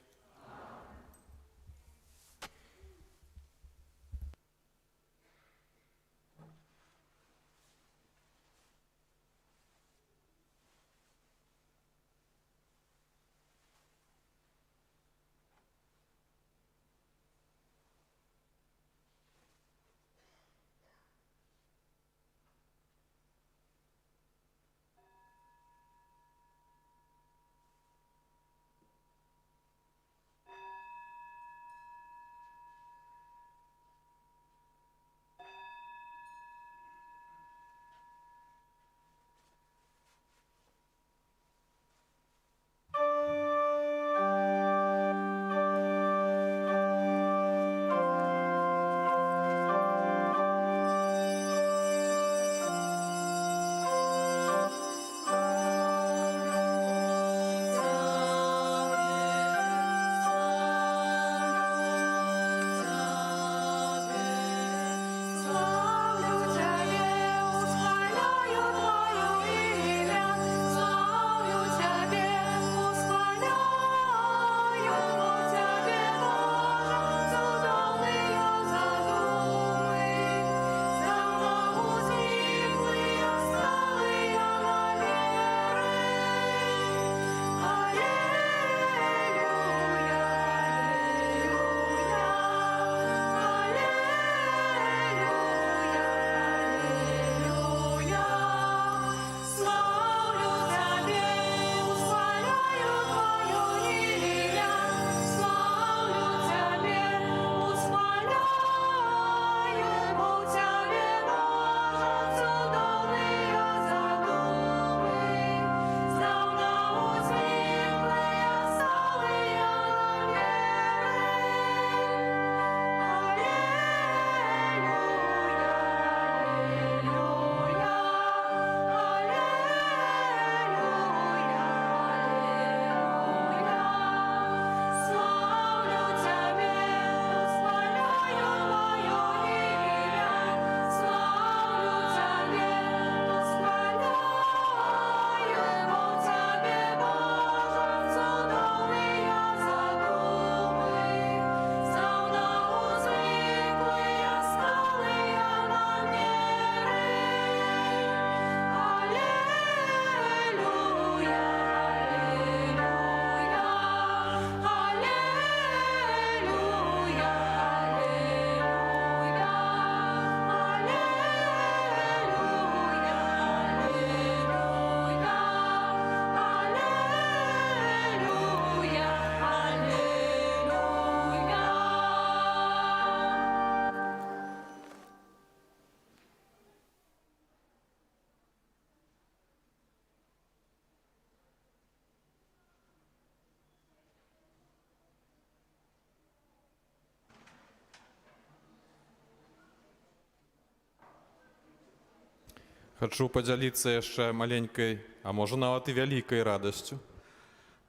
Хачу падзяліцца яшчэ маленькай, а можа нават і вялікай радасцю.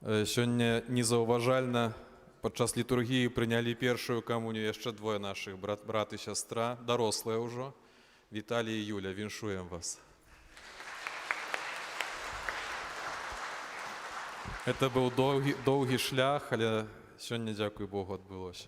Сёння незаўважальна падчас літургіі прынялі першую камунію яшчэ двое нашых, брат і сястра, дарослыя ўжо. Віталій і Юля, віншуем вас. Это быў доўгі шлях, але сёння, дзякуй Богу, адбылося.